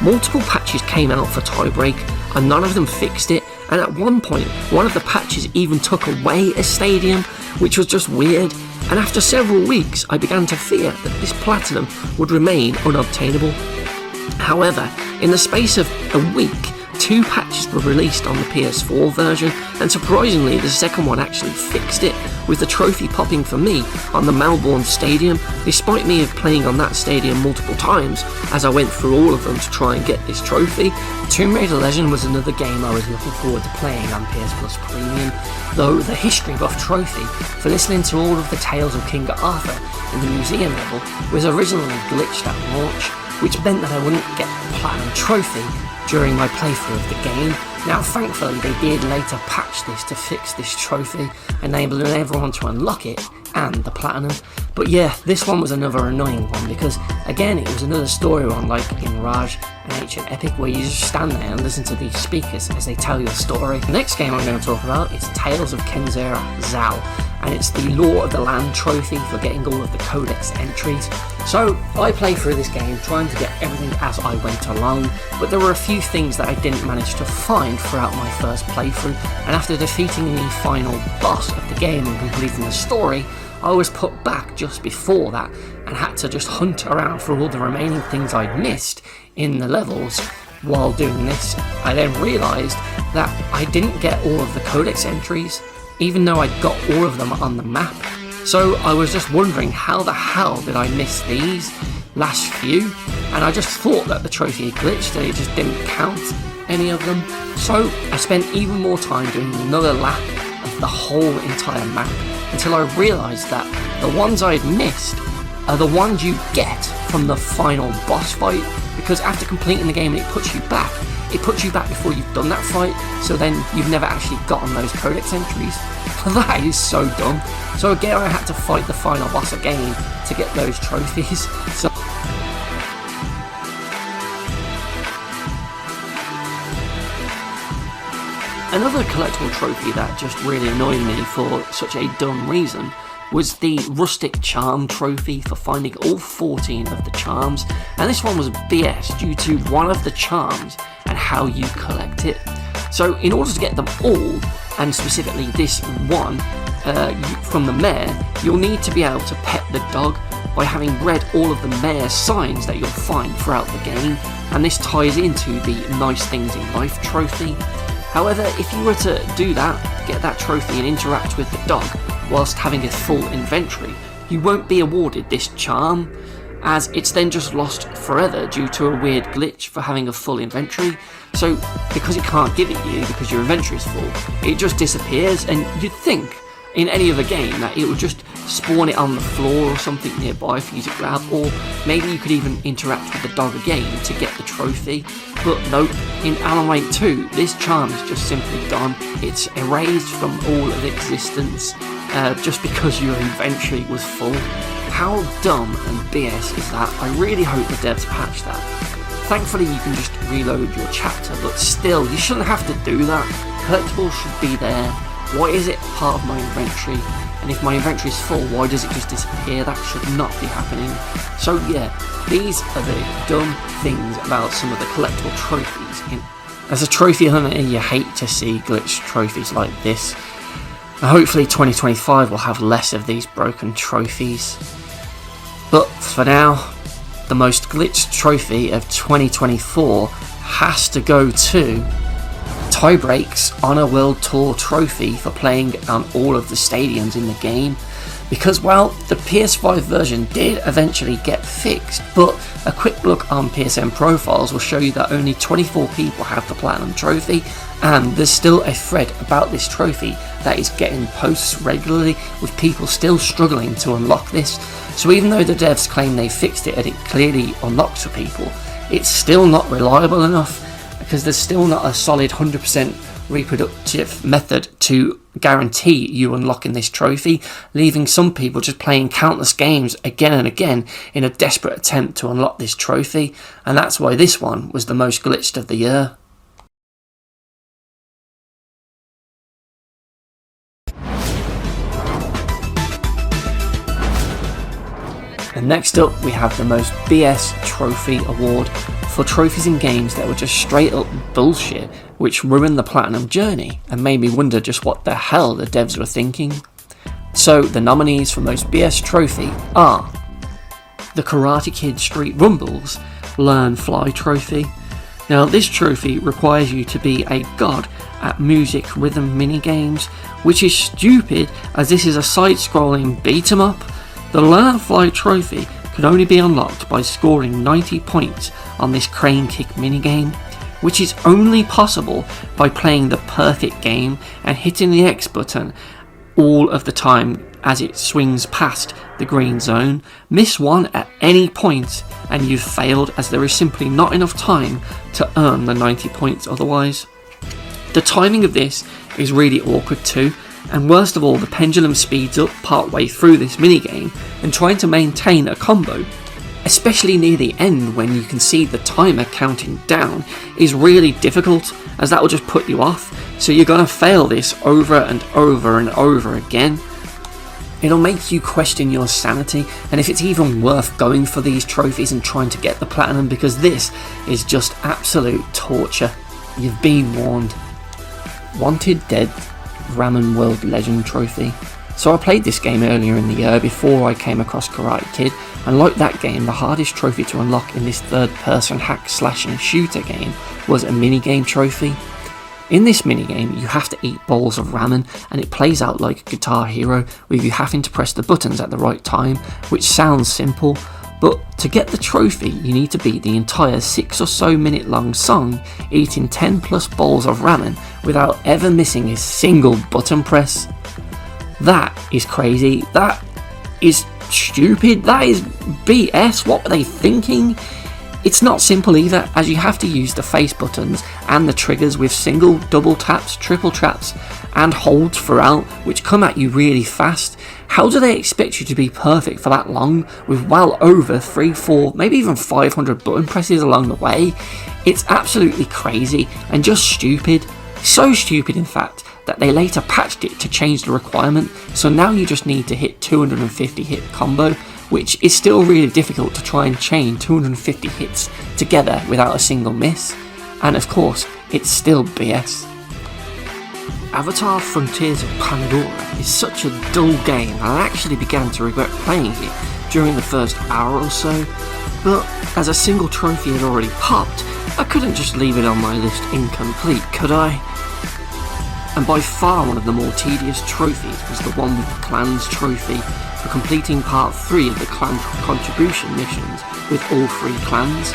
Multiple patches came out for Tiebreak, and none of them fixed it, and at one point, one of the patches even took away a stadium, which was just weird. And after several weeks, I began to fear that this platinum would remain unobtainable. However, in the space of a week, 2 patches were released on the PS4 version, and surprisingly the second one actually fixed it, with the trophy popping for me on the Melbourne Stadium, despite me playing on that stadium multiple times as I went through all of them to try and get this trophy. Tomb Raider Legend was another game I was looking forward to playing on PS Plus Premium, though the History Buff trophy for listening to all of the tales of King Arthur in the museum level was originally glitched at launch, which meant that I wouldn't get the Platinum trophy during my playthrough of the game. Now thankfully they did later patch this to fix this trophy, enabling everyone to unlock it and the Platinum. But yeah, this one was another annoying one because again it was another story one like in Raj and Ancient Epic where you just stand there and listen to these speakers as they tell you a story. The next game I'm going to talk about is Tales of Kenzera Zal, and it's the Law of the Land trophy for getting all of the codex entries. So I played through this game trying to get everything as I went along, but there were a few things that I didn't manage to find throughout my first playthrough, and after defeating the final boss of the game and completing the story, I was put back just before that and had to just hunt around for all the remaining things I'd missed in the levels. While doing this, I then realised that I didn't get all of the codex entries, even though I got all of them on the map. So I was just wondering how the hell did I miss these last few, and I just thought that the trophy had glitched and it just didn't count any of them. So I spent even more time doing another lap of the whole entire map until I realised that the ones I'd missed are the ones you get from the final boss fight, because after completing the game it puts you back before you've done that fight, so then you've never actually gotten those codex entries. That is so dumb. So again I had to fight the final boss again to get those trophies. So another collectible trophy that just really annoyed me for such a dumb reason was the Rustic Charm trophy for finding all 14 of the charms, and this one was BS due to one of the charms and how you collect it. So in order to get them all, and specifically this one from the mayor, you'll need to be able to pet the dog by having read all of the mayor's signs that you'll find throughout the game, and this ties into the Nice Things in Life trophy. However, if you were to do that, get that trophy and interact with the dog whilst having a full inventory, you won't be awarded this charm, as it's then just lost forever due to a weird glitch for having a full inventory. So because it can't give it you because your inventory is full, it just disappears, and you'd think in any other game that it would just spawn it on the floor or something nearby for you to grab, or maybe you could even interact with the dog again to get the trophy. But nope, in Alan Wake 2 this charm is just simply gone. It's erased from all of existence just because your inventory was full. How dumb and BS is that? I really hope the devs patch that. Thankfully you can just reload your chapter, but still, you shouldn't have to do that. Collectibles should be there. Why is it part of my inventory? And if my inventory is full, why does it just disappear? That should not be happening. So yeah, these are the dumb things about some of the collectible trophies. As a trophy hunter, you hate to see glitched trophies like this. And hopefully 2025 will have less of these broken trophies. But for now, the most glitched trophy of 2024 has to go to Tiebreak's Honor World Tour trophy for playing on all of the stadiums in the game, because while the PS5 version did eventually get fixed, but a quick look on PSN profiles will show you that only 24 people have the Platinum trophy, and there's still a thread about this trophy that is getting posts regularly with people still struggling to unlock this. So even though the devs claim they fixed it and it clearly unlocks for people, it's still not reliable enough, because there's still not a solid 100% reproductive method to guarantee you unlocking this trophy, leaving some people just playing countless games again and again in a desperate attempt to unlock this trophy, and that's why this one was the most glitched of the year. And next up we have the most BS trophy award for trophies in games that were just straight up bullshit, which ruined the Platinum journey and made me wonder just what the hell the devs were thinking. So the nominees for most BS trophy are the Karate Kid Street Rumbles Learn Fly trophy, Now, this trophy requires you to be a god at music rhythm minigames, which is stupid as this is a side-scrolling beat-em-up. The Learn Fly trophy can only be unlocked by scoring 90 points on this crane kick minigame, which is only possible by playing the perfect game and hitting the X button all of the time as it swings past the green zone. Miss one at any point and you've failed, as there is simply not enough time to earn the 90 points otherwise. The timing of this is really awkward too, and worst of all, the pendulum speeds up partway through this minigame, and trying to maintain a combo, especially near the end when you can see the timer counting down, is really difficult, as that will just put you off, so you're going to fail this over and over and over again. It'll make you question your sanity and if it's even worth going for these trophies and trying to get the platinum, because this is just absolute torture. You've been warned. Wanted Dead Ramen World Legend Trophy. So I played this game earlier in the year before I came across Karate Kid, and like that game, the hardest trophy to unlock in this third person hack slash and shooter game was a minigame trophy. In this minigame, you have to eat bowls of ramen, and it plays out like Guitar Hero, with you having to press the buttons at the right time, which sounds simple, but to get the trophy you need to beat the entire 6 or so minute long song, eating 10 plus bowls of ramen without ever missing a single button press. That is crazy, that is stupid, that is BS, what were they thinking? It's not simple either, as you have to use the face buttons and the triggers with single, double taps, triple taps and holds throughout, which come at you really fast. How do they expect you to be perfect for that long with well over 3, 4, maybe even 500 button presses along the way? It's absolutely crazy and just stupid. So stupid in fact that they later patched it to change the requirement, so now you just need to hit 250 hit combo, which is still really difficult to try and chain 250 hits together without a single miss, and of course, it's still BS. Avatar Frontiers of Pandora is such a dull game, and I actually began to regret playing it during the first hour or so, but as a single trophy had already popped, I couldn't just leave it on my list incomplete, could I? And by far one of the more tedious trophies was the one with the Clans trophy, for completing part 3 of the clan contribution missions with all 3 clans.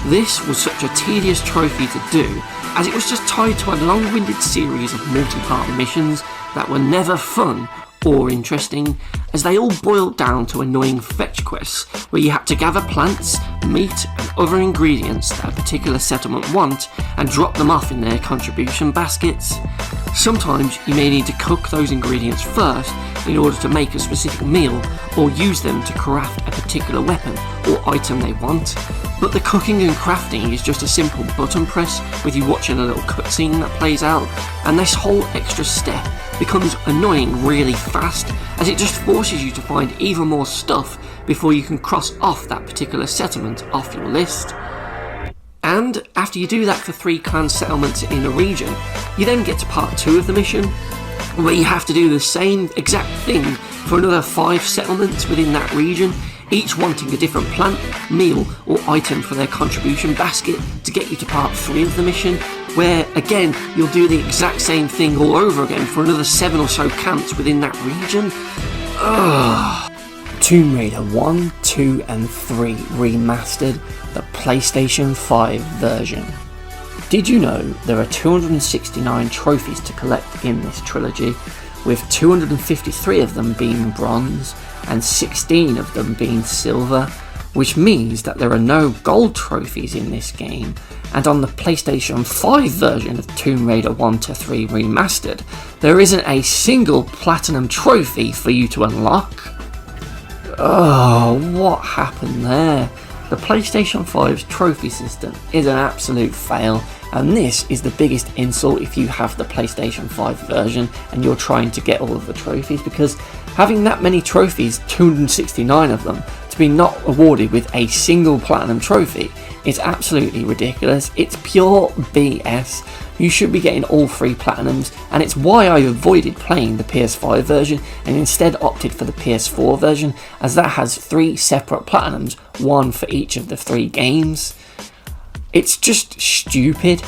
This was such a tedious trophy to do, as it was just tied to a long-winded series of multi-part missions that were never fun or interesting, as they all boiled down to annoying fetch quests where you had to gather plants, meat and other ingredients that a particular settlement want and drop them off in their contribution baskets. Sometimes you may need to cook those ingredients first in order to make a specific meal or use them to craft a particular weapon or item they want, but the cooking and crafting is just a simple button press with you watching a little cutscene that plays out, and this whole extra step becomes annoying really fast, as it just forces you to find even more stuff before you can cross off that particular settlement off your list. And after you do that for 3 clan settlements in a region, you then get to part 2 of the mission, where you have to do the same exact thing for another 5 settlements within that region, each wanting a different plant, meal or item for their contribution basket to get you to part 3 of the mission, where again you'll do the exact same thing all over again for another 7 or so camps within that region. Ugh. Tomb Raider 1, 2 and 3 Remastered, the PlayStation 5 version. Did you know there are 269 trophies to collect in this trilogy, with 253 of them being bronze and 16 of them being silver, which means that there are no gold trophies in this game, and on the PlayStation 5 version of Tomb Raider 1 to 3 Remastered, there isn't a single platinum trophy for you to unlock. Oh, what happened there? The PlayStation 5's trophy system is an absolute fail, and this is the biggest insult if you have the PlayStation 5 version and you're trying to get all of the trophies, because having that many trophies, 269 of them, to be not awarded with a single platinum trophy is absolutely ridiculous. It's pure BS. You should be getting all 3 platinums, and it's why I avoided playing the PS5 version and instead opted for the PS4 version, as that has 3 separate platinums, one for each of the 3 games. It's just stupid.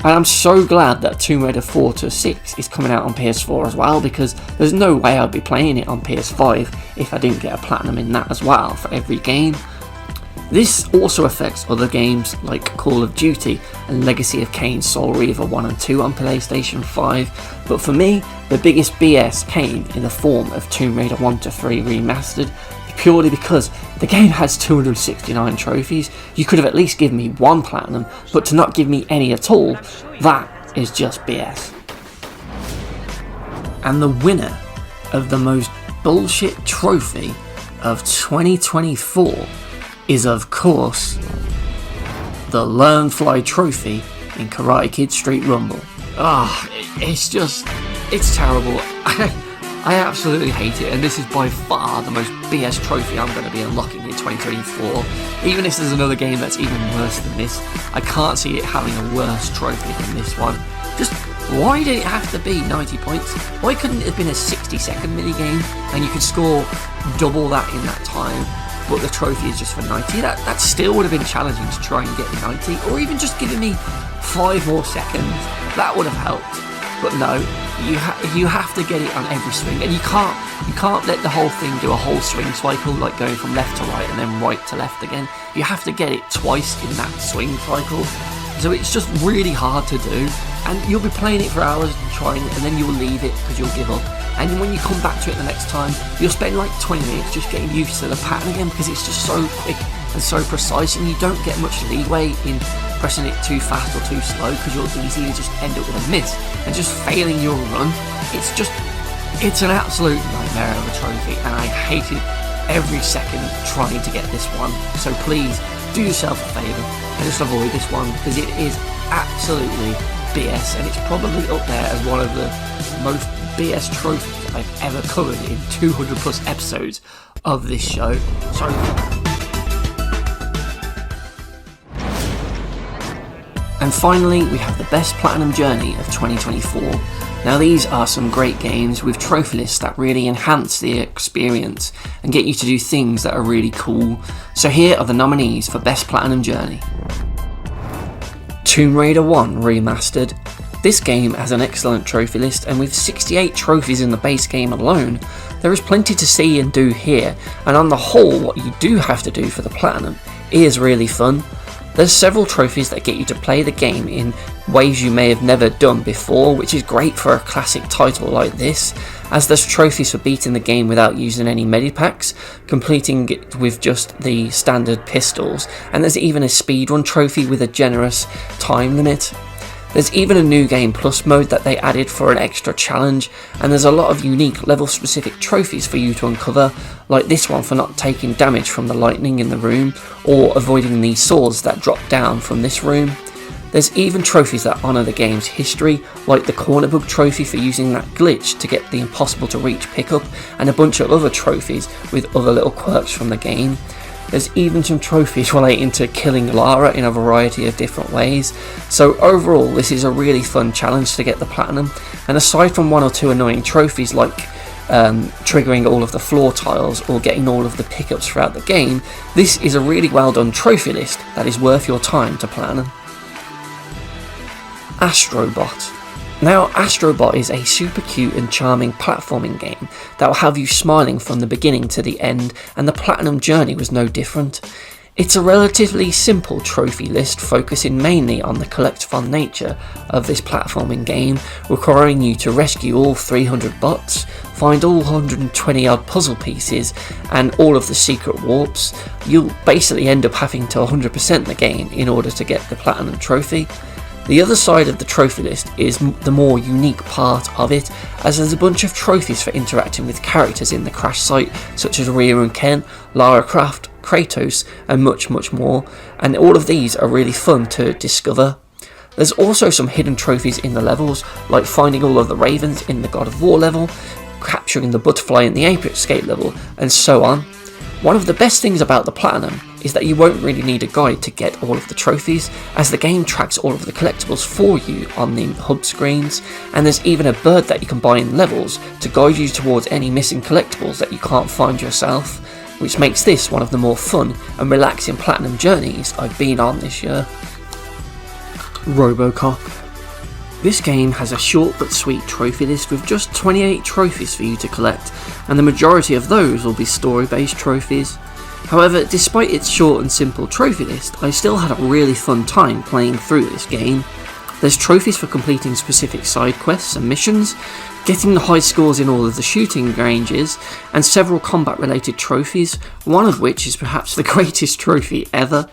And I'm so glad that Tomb Raider 4 to 6 is coming out on PS4 as well, because there's no way I'd be playing it on PS5 if I didn't get a platinum in that as well for every game. This also affects other games like Call of Duty and Legacy of Kain Soul Reaver 1 and 2 on PlayStation 5, but for me, the biggest BS came in the form of Tomb Raider 1 to 3 Remastered, purely because the game has 269 trophies. You could have at least given me one platinum, but to not give me any at all, that is just BS. And the winner of the most bullshit trophy of 2024 is of course the Learn Fly trophy in Karate Kid Street Rumble. It's terrible. I absolutely hate it, and this is by far the most BS trophy I'm going to be unlocking in 2024. Even if there's another game that's even worse than this, I can't see it having a worse trophy than this one. Just why did it have to be 90 points? Why couldn't it have been a 60-second minigame and you could score double that in that time, but the trophy is just for 90? That still would have been challenging to try and get 90, or even just giving me 5 more seconds. That would have helped. But no, you have to get it on every swing, and you can't let the whole thing do a whole swing cycle, like going from left to right and then right to left again. You have to get it twice in that swing cycle. So it's just really hard to do, and you'll be playing it for hours and trying it, and then you'll leave it because you'll give up. And when you come back to it the next time, you'll spend like 20 minutes just getting used to the pattern again, because it's just so quick and so precise, and you don't get much leeway in pressing it too fast or too slow, because you'll easily just end up with a miss and just failing your run. It's an absolute nightmare of a trophy, and I hated every second trying to get this one. So please do yourself a favour and just avoid this one, because it is absolutely BS, and it's probably up there as one of the most BS trophies I've ever covered in 200 plus episodes of this show. So and finally, we have the best platinum journey of 2024. Now these are some great games with trophy lists that really enhance the experience and get you to do things that are really cool. So here are the nominees for best platinum journey. Tomb Raider 1 Remastered. This game has an excellent trophy list, and with 68 trophies in the base game alone, there is plenty to see and do here, and on the whole what you do have to do for the platinum is really fun. There's several trophies that get you to play the game in ways you may have never done before, which is great for a classic title like this, as there's trophies for beating the game without using any medipacks, completing it with just the standard pistols, and there's even a speedrun trophy with a generous time limit. There's even a new game plus mode that they added for an extra challenge, and there's a lot of unique level specific trophies for you to uncover, like this one for not taking damage from the lightning in the room, or avoiding the swords that drop down from this room. There's even trophies that honour the game's history, like the corner bug trophy for using that glitch to get the impossible to reach pickup, and a bunch of other trophies with other little quirks from the game. There's even some trophies relating to killing Lara in a variety of different ways. So overall, this is a really fun challenge to get the platinum, and aside from one or two annoying trophies like triggering all of the floor tiles or getting all of the pickups throughout the game, this is a really well done trophy list that is worth your time to platinum. Astrobot. Now, Astrobot is a super cute and charming platforming game that will have you smiling from the beginning to the end, and the platinum journey was no different. It's a relatively simple trophy list focusing mainly on the collectathon nature of this platforming game, requiring you to rescue all 300 bots, find all 120 odd puzzle pieces and all of the secret warps. You'll basically end up having to 100% the game in order to get the platinum trophy. The other side of the trophy list is the more unique part of it, as there's a bunch of trophies for interacting with characters in the crash site, such as Rhea and Ken, Lara Croft, Kratos, and much more, and all of these are really fun to discover. There's also some hidden trophies in the levels, like finding all of the ravens in the God of War level, capturing the butterfly in the Apex Escape level, and so on. One of the best things about the platinum is that you won't really need a guide to get all of the trophies, as the game tracks all of the collectibles for you on the hub screens, and there's even a bird that you can buy in levels to guide you towards any missing collectibles that you can't find yourself, which makes this one of the more fun and relaxing platinum journeys I've been on this year. RoboCop. This game has a short but sweet trophy list with just 28 trophies for you to collect, and the majority of those will be story-based trophies. However, despite its short and simple trophy list, I still had a really fun time playing through this game. There's trophies for completing specific side quests and missions, getting the high scores in all of the shooting ranges, and several combat related trophies, one of which is perhaps the greatest trophy ever.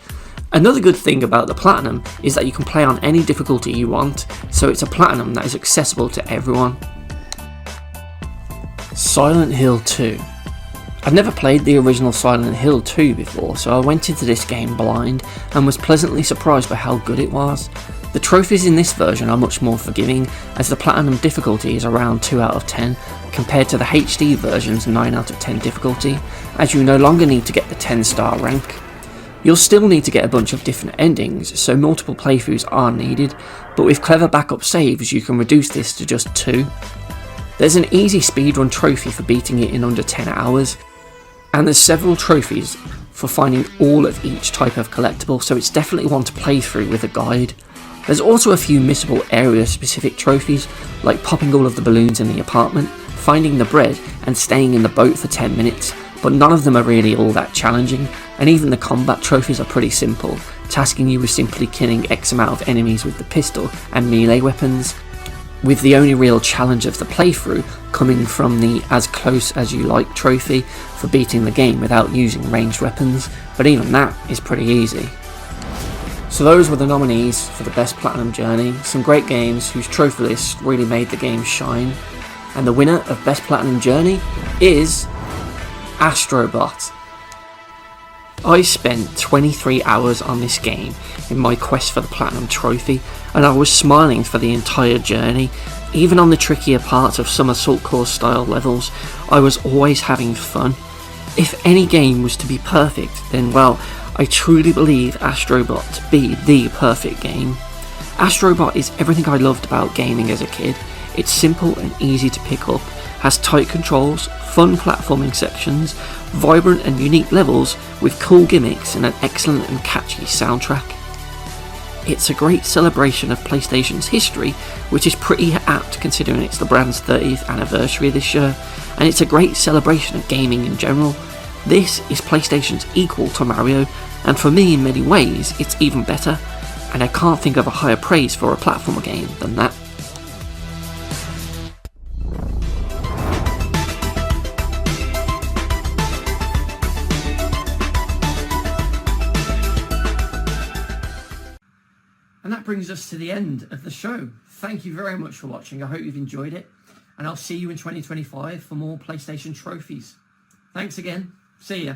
Another good thing about the Platinum is that you can play on any difficulty you want, so it's a Platinum that is accessible to everyone. Silent Hill 2. I'd never played the original Silent Hill 2 before, so I went into this game blind and was pleasantly surprised by how good it was. The trophies in this version are much more forgiving, as the Platinum difficulty is around 2 out of 10, compared to the HD version's 9 out of 10 difficulty, as you no longer need to get the 10-star rank. You'll still need to get a bunch of different endings, so multiple playthroughs are needed, but with clever backup saves you can reduce this to just 2. There's an easy speedrun trophy for beating it in under 10 hours, and there's several trophies for finding all of each type of collectible, so it's definitely one to play through with a guide. There's also a few missable area-specific trophies, like popping all of the balloons in the apartment, finding the bread, and staying in the boat for 10 minutes, but none of them are really all that challenging, and even the combat trophies are pretty simple, tasking you with simply killing X amount of enemies with the pistol and melee weapons, with the only real challenge of the playthrough coming from the as close as you like trophy for beating the game without using ranged weapons, but even that is pretty easy. So those were the nominees for the best Platinum Journey, some great games whose trophy lists really made the game shine, and the winner of best Platinum Journey is Astrobot. I spent 23 hours on this game in my quest for the Platinum Trophy, and I was smiling for the entire journey. Even on the trickier parts of some Assault Course style levels, I was always having fun. If any game was to be perfect, then well, I truly believe Astrobot to be the perfect game. Astrobot is everything I loved about gaming as a kid. It's simple and easy to pick up, has tight controls, fun platforming sections, vibrant and unique levels with cool gimmicks and an excellent and catchy soundtrack. It's a great celebration of PlayStation's history, which is pretty apt considering it's the brand's 30th anniversary this year, and it's a great celebration of gaming in general. This is PlayStation's equal to Mario, and for me in many ways it's even better, and I can't think of a higher praise for a platformer game than that. And that brings us to the end of the show. Thank you very much for watching. I hope you've enjoyed it, and I'll see you in 2025 for more PlayStation trophies. Thanks again. See ya.